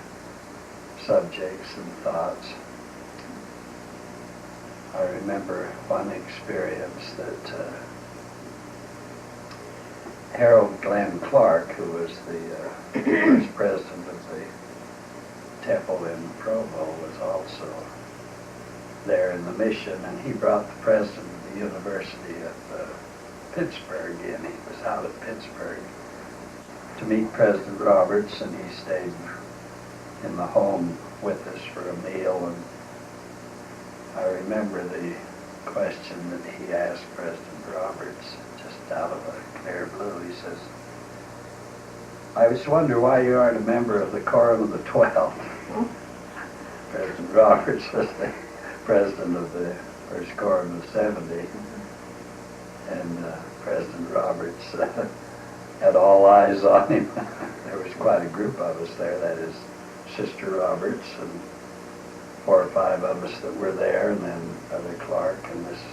subjects and thoughts. I remember one experience that Harold Glenn Clark, who was the first president of the temple in Provo, was also there in the mission, and he brought the president of the University of Pittsburgh in. He was out at Pittsburgh to meet President Roberts, and he stayed in the home with us for a meal. And I remember the question that he asked President Roberts, just out of a clear blue. He says, "I just wonder why you aren't a member of the Quorum of the 12. President Roberts was the president of the first Quorum of 70. And President Roberts had all eyes on him. There was quite a group of us there, that is, Sister Roberts and 4 or 5 of us that were there, and then Brother Clark and this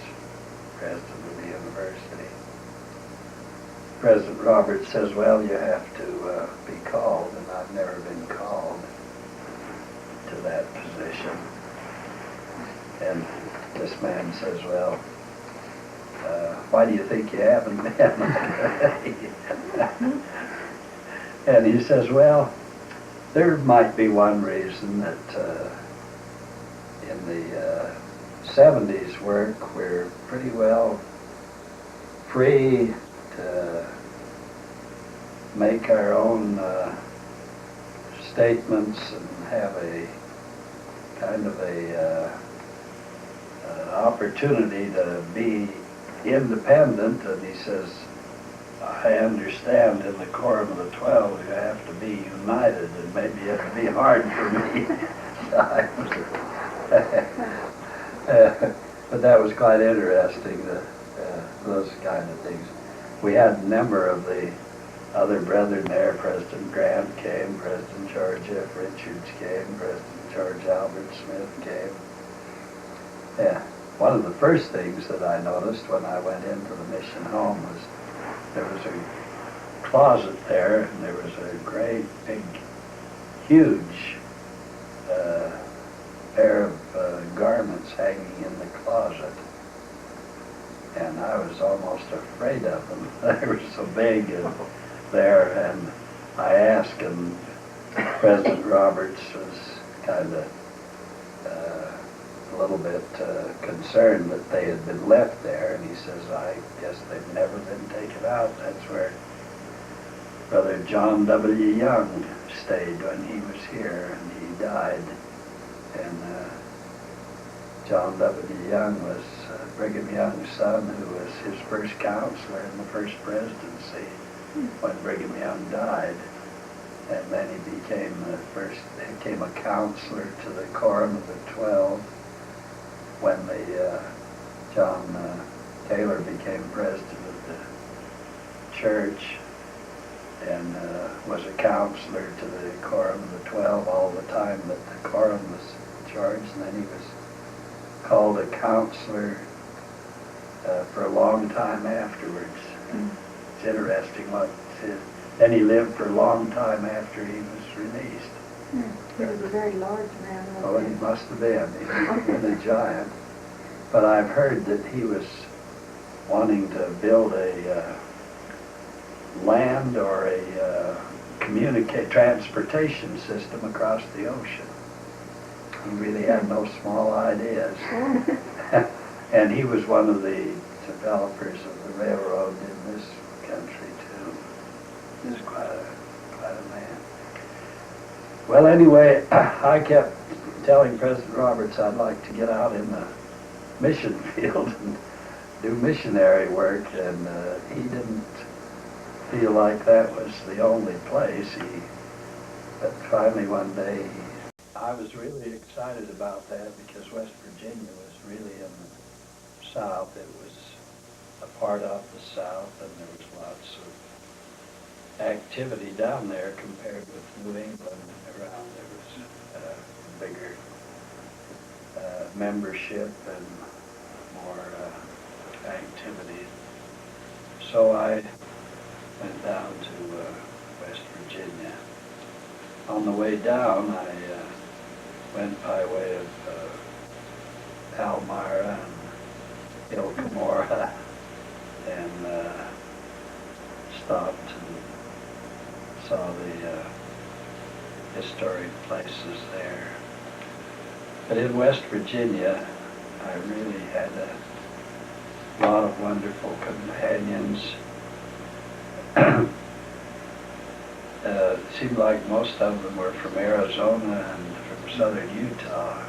president of the university. President Roberts says, "Well, you have to be called," and I've never been called to that position. And this man says, "Well, why do you think you haven't been?" And he says, "Well, there might be one reason that in the 70s work, we're pretty well free to make our own statements and have a kind of a opportunity to be independent. And he says, I understand in the Quorum of the 12 you have to be united, and maybe it'd be hard for me. But that was quite interesting, those kind of things. We had a number of the other brethren there. President Grant came, President George F. Richards came, President George Albert Smith came. Yeah. One of the first things that I noticed when I went into the mission home was there was a closet there, and there was a great, big, huge pair of garments hanging in the closet. And I was almost afraid of them. They were so big there, and I asked, and President Roberts was kind of a little bit concerned that they had been left there, and he says, I guess they've never been taken out. That's where Brother John W. Young stayed when he was here, and he died. And John W. Young was Brigham Young's son, who was his first counselor in the first presidency when Brigham Young died. And then he became a counselor to the Quorum of the 12 when John Taylor became president of the church, and was a counselor to the Quorum of the 12 all the time that the Quorum was charged. And then he was called a counselor for a long time afterwards. It's interesting what then he lived for a long time after he was released. He was a very large man. Oh, he must have been. He must have been a giant. But I've heard that he was wanting to build a land or a transportation system across the ocean. He really had no small ideas. And he was one of the developers of the railroad in this country, too. He was quite a man. Well, anyway, I kept telling President Roberts I'd like to get out in the mission field and do missionary work, and he didn't feel like that was the only place. But finally one day, I was really excited about that because West Virginia was really in the South. It was a part of the South, and there was lots of activity down there compared with New England and around. There was bigger membership and more activity. So I went down to West Virginia. On the way down, I went by way of Palmyra and Ilkamora, and stopped and saw the historic places there. But in West Virginia, I really had a lot of wonderful companions. It seemed like most of them were from Arizona and from southern Utah.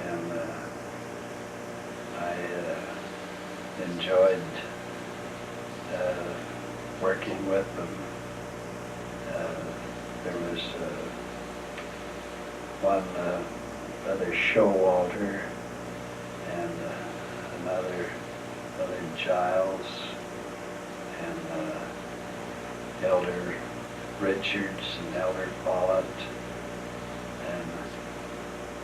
And I enjoyed working with them. There was one Brother Showalter and another Brother Giles and Elder Richards and Elder Follett. And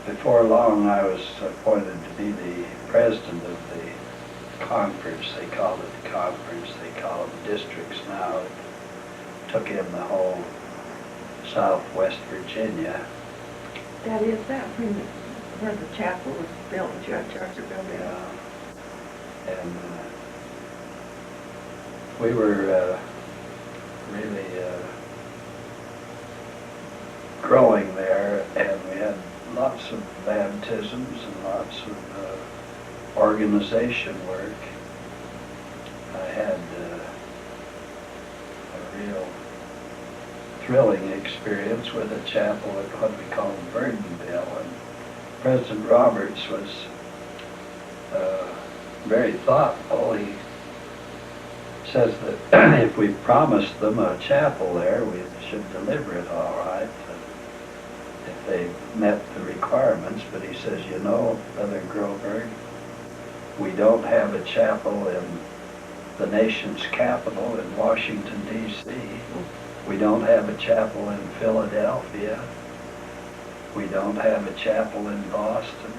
before long I was appointed to be the president of the conference. They called it the conference. They call them districts now. It took in the whole Southwest Virginia. That is that where the chapel was built, the church are building. Yeah. And we were really growing there, and we had lots lots of baptisms and lots of organization work. I had a real thrilling experience with a chapel at what we call Burdenville, and President Roberts was very thoughtful. He says that if we promised them a chapel there, we should deliver it all right, if they met the requirements. But he says, you know, Brother Groberg, we don't have a chapel in the nation's capital in Washington, D.C. We don't have a chapel in Philadelphia. We don't have a chapel in Boston.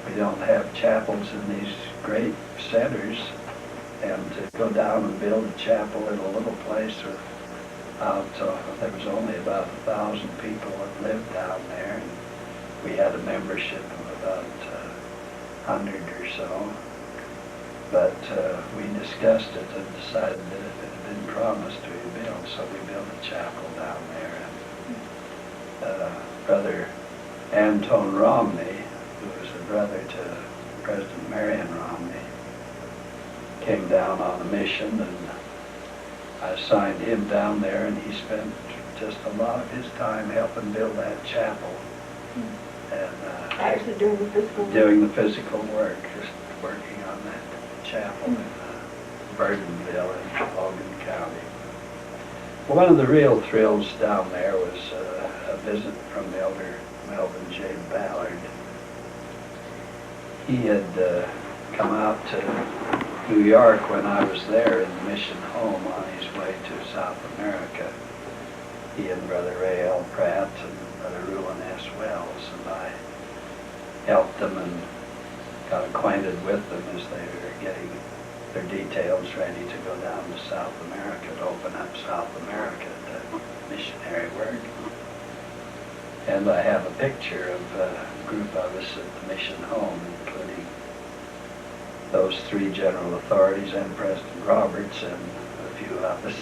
We don't have chapels in these great centers. And to go down and build a chapel in a little place there was only about 1,000 people that lived down there, and we had a membership of about 100 or so. But we discussed it and decided that if it had been promised to be built, so we built a chapel down there. And Brother Anton Romney, who was a brother to President Marion Romney, came down on a mission, and I assigned him down there, and he spent just a lot of his time helping build that chapel. And Actually doing the physical work. doing the physical work, just working on that chapel in Burdenville in Logan County. One of the real thrills down there was a visit from Elder Melvin J. Ballard. He had come out to New York when I was there in the mission home on his way to South America. He and Brother Ray L. Pratt and Brother Ruin S. Wells, and I helped them and got acquainted with them as they were getting their details ready to go down to South America, to open up South America to missionary work. And I have a picture of a group of us at the mission home, including those three general authorities and President Roberts and a few of us.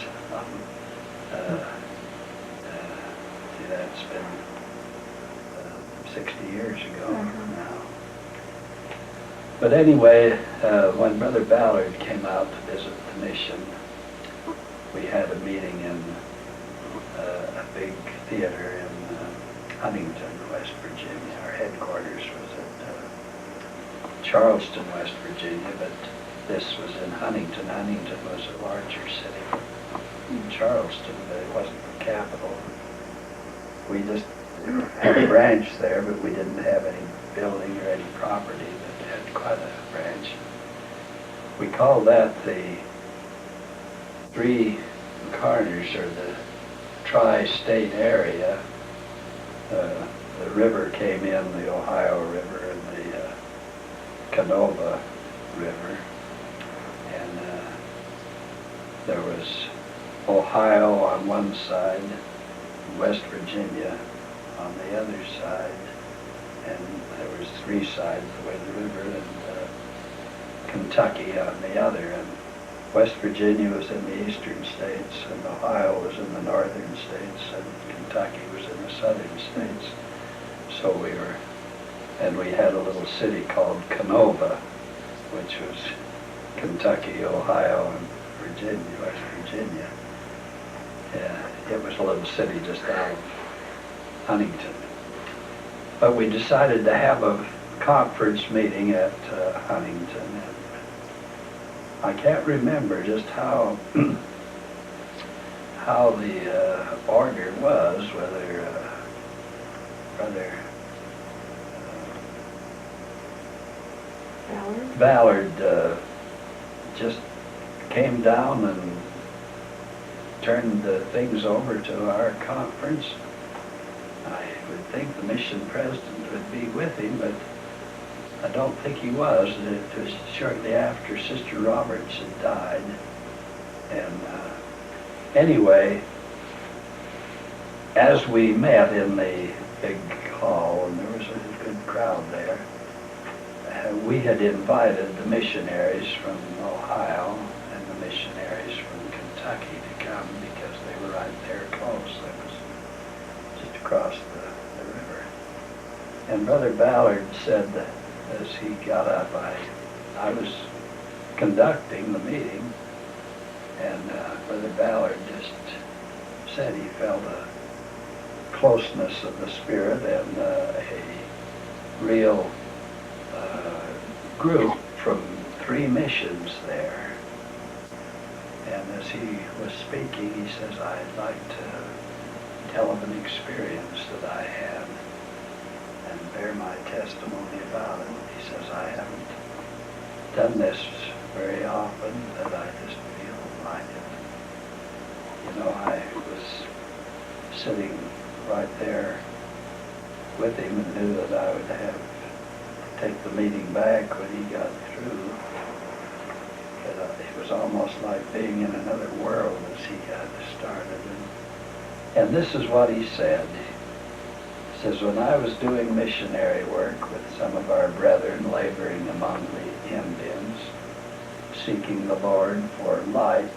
That's been 60 years ago now. But anyway, when Brother Ballard came out to visit the mission, we had a meeting in a big theater in Huntington, West Virginia. Our headquarters was at Charleston, West Virginia, but this was in Huntington. Huntington was a larger city than Charleston, but it wasn't the capital. We just had a branch there, but we didn't have any building or any property, but had quite a branch. We called that the Three Corners, or the tri-state area. The river came in, the Ohio River and the Canova River, and there was Ohio on one side, West Virginia on the other side, and there was three sides the way the river, and Kentucky on the other, and West Virginia was in the eastern states, and Ohio was in the northern states, and Kentucky was in the southern states. So we had a little city called Canova, which was Kentucky, Ohio, and Virginia, West Virginia. It was a little city just out of Huntington. But we decided to have a conference meeting at Huntington, and I can't remember just how the order was, whether Brother Ballard just came down and turned things over to our conference. I would think the mission president would be with him, but I don't think he was. It was shortly after Sister Roberts had died. And anyway, as we met in the big hall, and there was a good crowd there, we had invited the missionaries from Ohio and the missionaries from Kentucky to come because they were right there close. That was just across the river. And Brother Ballard said that as he got up, I was conducting the meeting, and Brother Ballard just said he felt a closeness of the Spirit and a real group from 3 missions there. And as he was speaking, he says, I'd like to tell of an experience that I had and bear my testimony about it. He says, I haven't done this very often, but I just feel like it. You know, I was sitting right there with him and knew that I would have to take the meeting back when he got through. But it was almost like being in another world as he got started. And this is what he said. He says, when I was doing missionary work with some of our brethren laboring among the Indians, seeking the Lord for light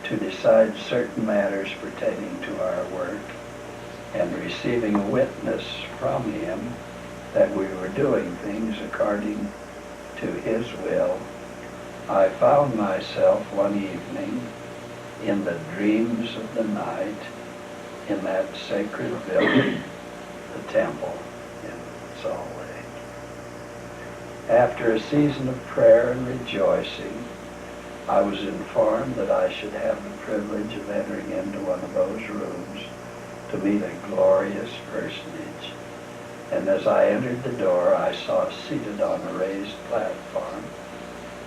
to decide certain matters pertaining to our work, and receiving a witness from him that we were doing things according to his will, I found myself one evening in the dreams of the night in that sacred building, the temple in Salt Lake. After a season of prayer and rejoicing, I was informed that I should have the privilege of entering into one of those rooms to meet a glorious personage. And as I entered the door, I saw seated on a raised platform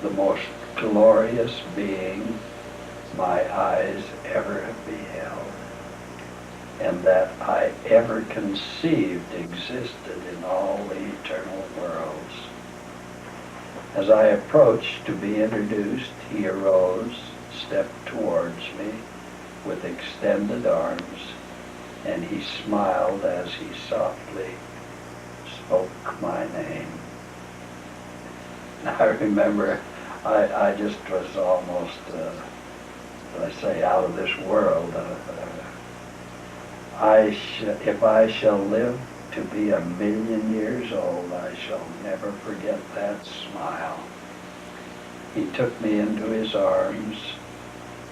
the most glorious being my eyes ever have beheld, and that I ever conceived existed in all the eternal worlds. As I approached to be introduced, he arose, stepped towards me with extended arms, and he smiled as he softly spoke my name. And I remember I just was almost, out of this world. If I shall live to be 1,000,000 years old, I shall never forget that smile. He took me into his arms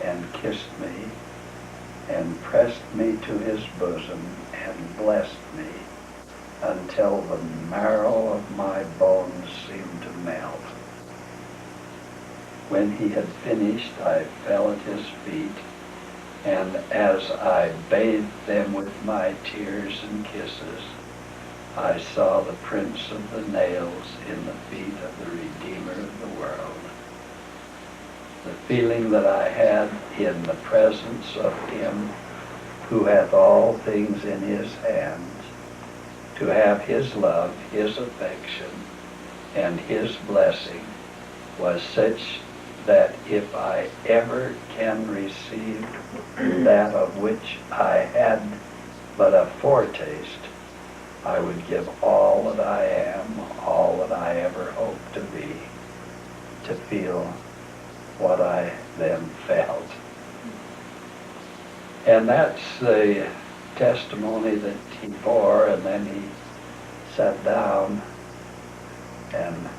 and kissed me and pressed me to his bosom and blessed me until the marrow of my bones seemed to melt. When he had finished, I fell at his feet, and as I bathed them with my tears and kisses, I saw the prints of the nails in the feet of the Redeemer of the world. The feeling that I had in the presence of him who hath all things in his hands, to have his love, his affection, and his blessing was such that if I ever can receive that of which I had but a foretaste, I would give all that I am, all that I ever hope to be, to feel what I then felt. And that's the testimony that he bore, and then he sat down, and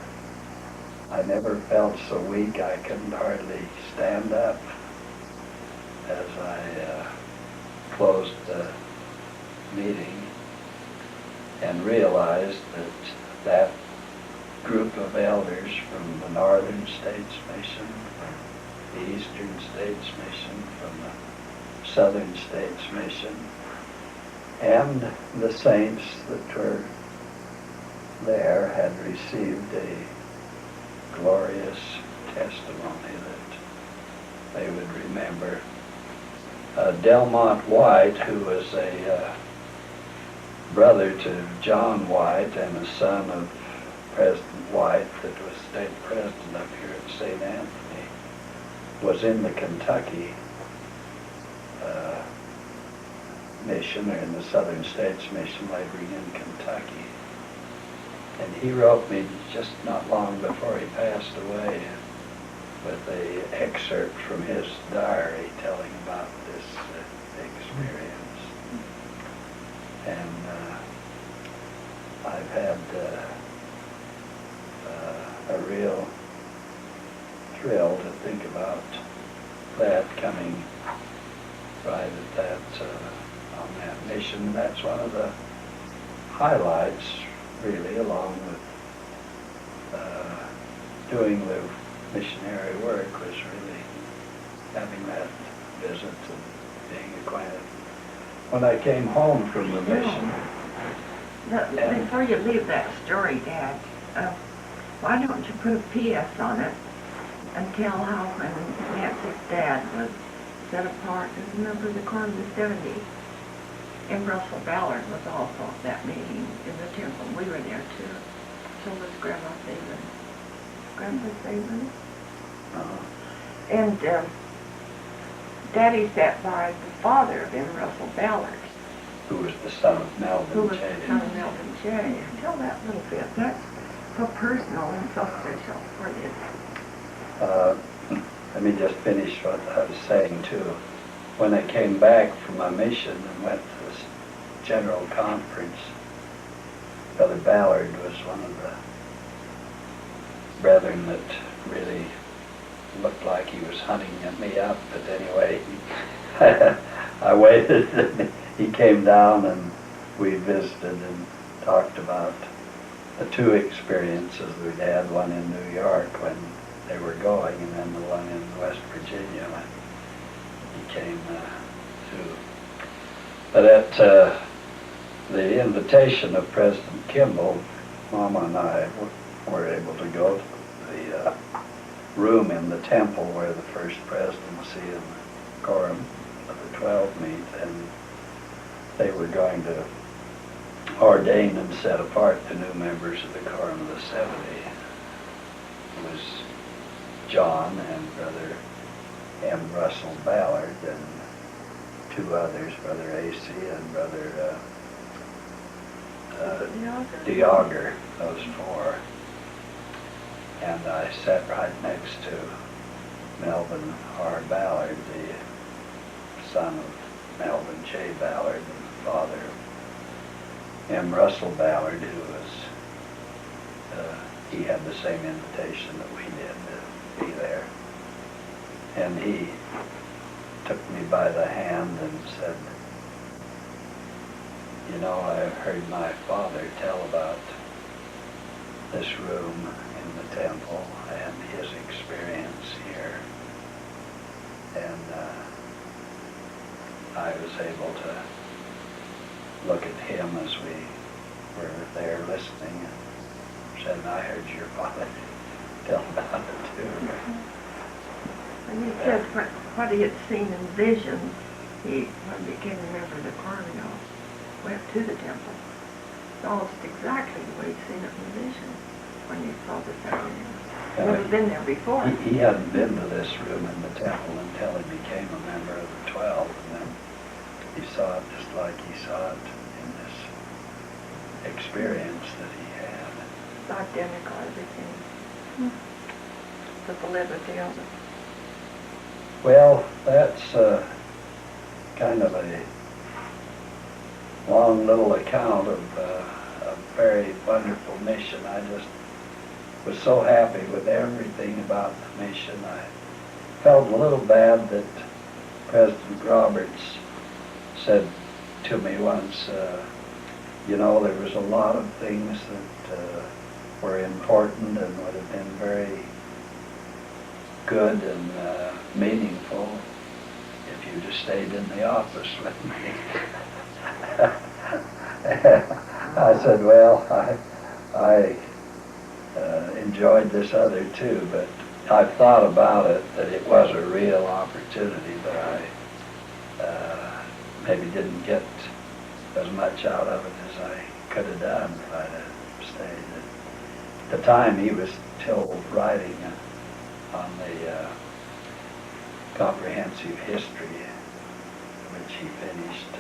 I never felt so weak I couldn't hardly stand up as I closed the meeting and realized that that group of elders from the Northern States Mission, from the Eastern States Mission, from the Southern States Mission, and the saints that were there had received a glorious testimony that they would remember. Delmont White, who was a brother to John White and a son of President White that was state president up here at St. Anthony, was in the Kentucky mission, or in the Southern States Mission, laboring in Kentucky. And he wrote me just not long before he passed away with an excerpt from his diary telling about this experience. And I've had a real thrill to think about that coming right at that, on that mission. That's one of the highlights, really, along with doing the missionary work, was really having that visit and being acquainted. When I came home from the mission, Before you leave that story, Dad, why don't you put a P.S. on it and tell how when Nancy's dad was set apart as a member of the Quorum of the 70, and Russell Ballard was also at that meeting in the temple. We were there too. So was Grandma Saban. Grandpa Saban. And Daddy sat by the father of M. Russell Ballard, who was the son of Melvin who was J. the son of Melvin J. Tell that little bit. That's so personal and so special for you. Let me just finish what I was saying too. When I came back from my mission and went to this general conference, Brother Ballard was one of the brethren that really looked like he was hunting me up, but anyway, I waited and he came down and we visited and talked about the two experiences we'd had, one in New York when they were going, and then the one in West Virginia when he came through. But at the invitation of President Kimball, Mama and I were able to go to the room in the temple where the first presidency and the quorum of the 12 meet, and they were going to ordain and set apart the new members of the quorum of the 70. It was John and Brother M. Russell Ballard and two others, Brother A.C. and Brother DeAuger, those four. And I sat right next to Melvin R. Ballard, the son of Melvin J. Ballard and father of M. Russell Ballard, who was, he had the same invitation that we did to be there. And he took me by the hand and said, you know, I've heard my father tell about this room in the temple and his experience here. And I was able to look at him as we were there listening and said, I heard your father tell about it too. And he said what he had seen in visions, when he became a member of the quorum, went to the temple. It's almost exactly the way he'd seen it in vision when he saw the ceremony. Never been there before. He hadn't been to this room in the temple until he became a member of the 12, and then he saw it just like he saw it in this experience that he had. It's identical, everything. The validity of it. Well, that's kind of a long little account of a very wonderful mission. I just was so happy with everything about the mission. I felt a little bad that President Groberg said to me once, you know, there was a lot of things that were important and would have been very good and meaningful if you'd have stayed in the office with me. I said, well, I enjoyed this other too, but I've thought about it, that it was a real opportunity, but I maybe didn't get as much out of it as I could have done if I'd have stayed. At the time, he was still writing on the comprehensive history, which he finished,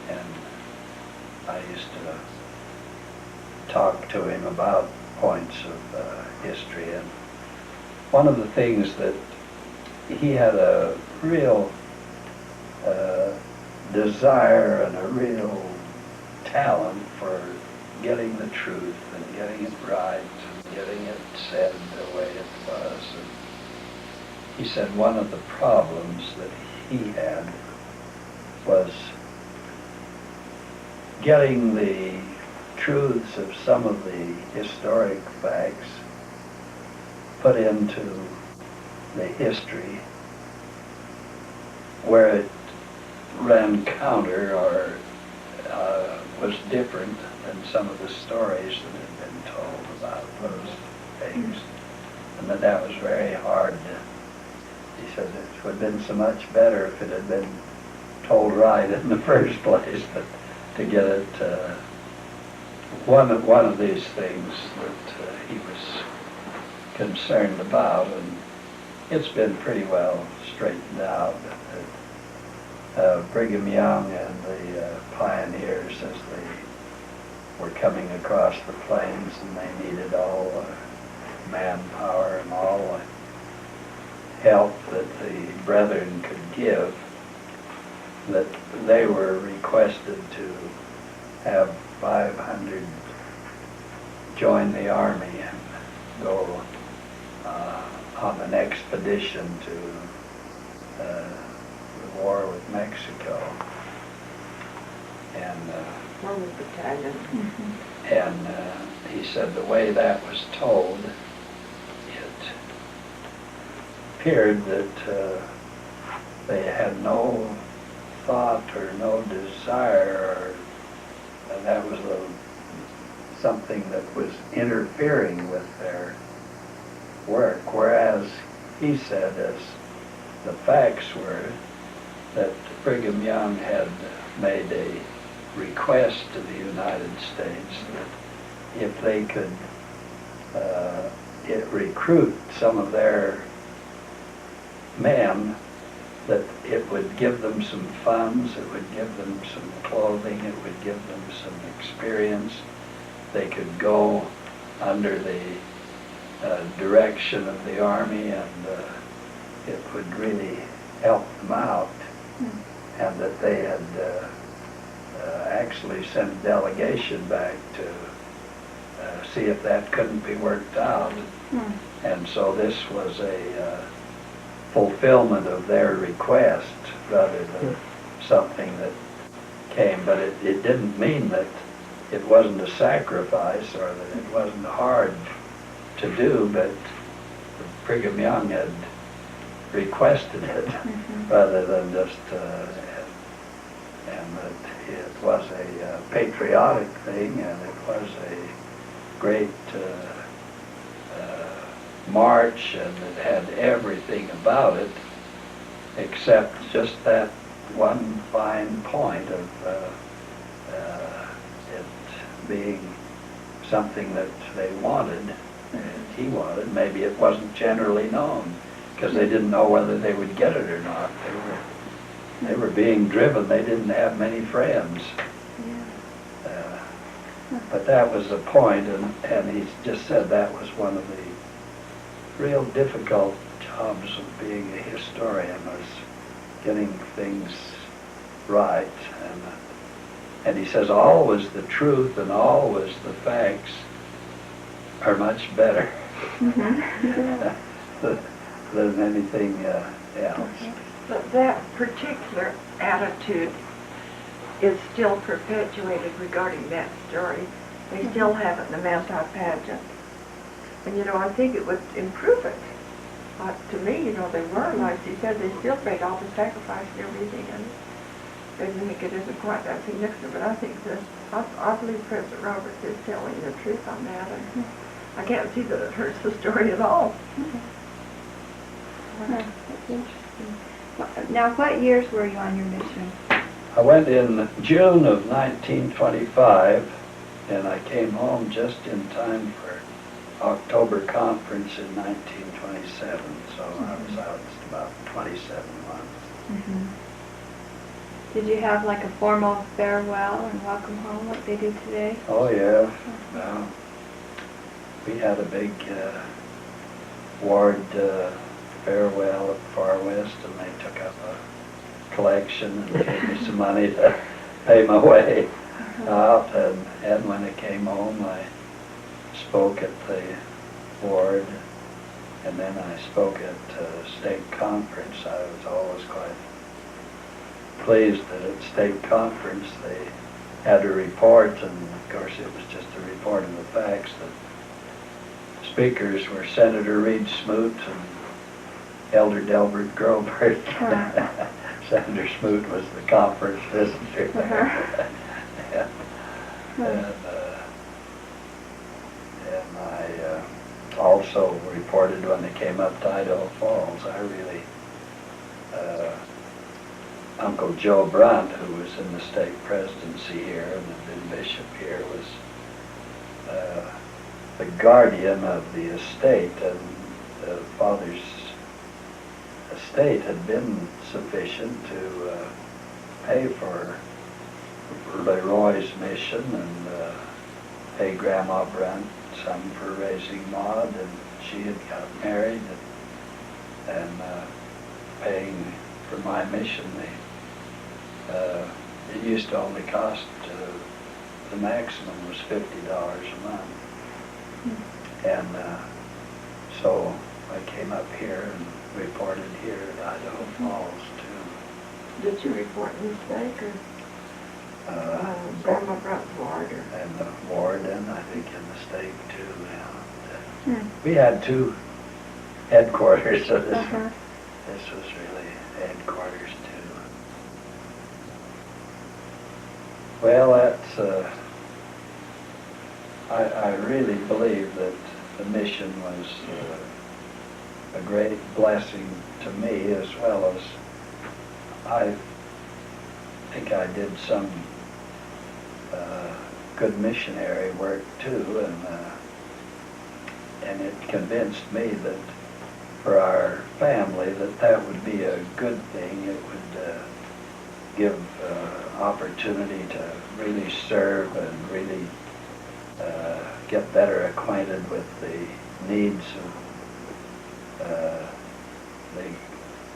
and I used to talk to him about points of history, and one of the things that he had a real desire and a real talent for getting the truth and getting it right and getting it said the way it was. And he said one of the problems that he had was getting the truths of some of the historic facts put into the history where it ran counter or was different than some of the stories that had been told about those things, and that was very hard he said it would have been so much better if it had been told right in the first place, but to get it one of these things that he was concerned about, and it's been pretty well straightened out. Brigham Young and the pioneers, as they were coming across the plains and they needed all manpower and all help that the brethren could give, that they were requested to have 500 join the army and go on an expedition to the war with Mexico. And One battalion. and he said the way that was told, it appeared that they had no thought or no desire, or that was something that was interfering with their work, whereas he said, as the facts were, that Brigham Young had made a request to the United States that if they could recruit some of their men, that it would give them some funds, it would give them some clothing, it would give them some experience. They could go under the direction of the army, and it would really help them out. And that they had actually sent a delegation back to see if that couldn't be worked out. And so this was a fulfillment of their request rather than something that came. But it didn't mean that it wasn't a sacrifice or that it wasn't hard to do, but Brigham Young had requested it rather than just, and that it was a patriotic thing, and it was a great march, and it had everything about it except just that one fine point of it being something that they wanted, and he wanted. Maybe it wasn't generally known because they didn't know whether they would get it or not. They were being driven. They didn't have many friends. But that was the point, and he just said that was one of the real difficult jobs of being a historian, was getting things right. And he says always the truth and always the facts are much better than anything else. But that particular attitude is still perpetuated regarding that story. They still have it in the Mountain pageant. And, I think it would improve it. To me, they were, like he said, they still made all the sacrifice and everything, and they think it isn't quite that significant, but I think that, I believe President Roberts is telling the truth on that, and I can't see that it hurts the story at all. That's interesting. Now, what years were you on your mission? I went in June of 1925, and I came home just in time for October conference in 1927, so I was out just about 27 months. Did you have like a formal farewell and welcome home like they do today? Oh yeah, we had a big ward farewell at Far West, and they took up a collection and gave me some money to pay my way out, and when I came home, I spoke at the board, and then I spoke at state conference. I was always quite pleased that at state conference they had a report, and of course it was just a report of the facts. The speakers were Senator Reed Smoot and Elder Delbert Groberg. Senator Smoot was the conference visitor. And I also reported when they came up to Idaho Falls. I really, Uncle Joe Brunt, who was in the state presidency here and had been bishop here, was the guardian of the estate, and the father's estate had been sufficient to pay for Leroy's mission and pay Grandma Brunt some for raising Maud, and she had got married, and paying for my mission. It used to only cost, the maximum was $50 a month. And so I came up here and reported here at Idaho Falls too. Did you report in the stake or Grandma Brunt's ward? And the ward, and I think in the stake too. Yeah. We had two headquarters, so this was really headquarters too. Well, that's, I really believe that the mission was a great blessing to me, as well as I think I did some good missionary work too, and it convinced me that for our family that would be a good thing. It would give opportunity to really serve and really get better acquainted with the needs of the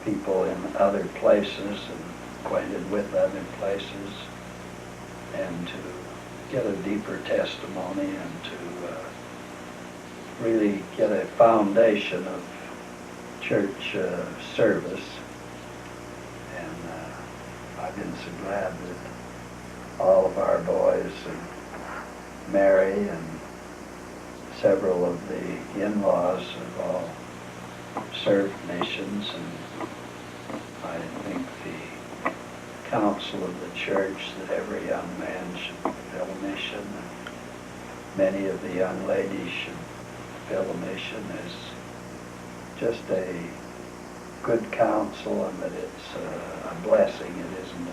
people in other places and acquainted with other places, and to get a deeper testimony and to really get a foundation of church service. And I've been so glad that all of our boys and Mary and several of the in-laws have all served missions, and I think the council of the church that every young man should fill a mission, and many of the young ladies should fill a mission, is just a good counsel, and that it's a blessing. It isn't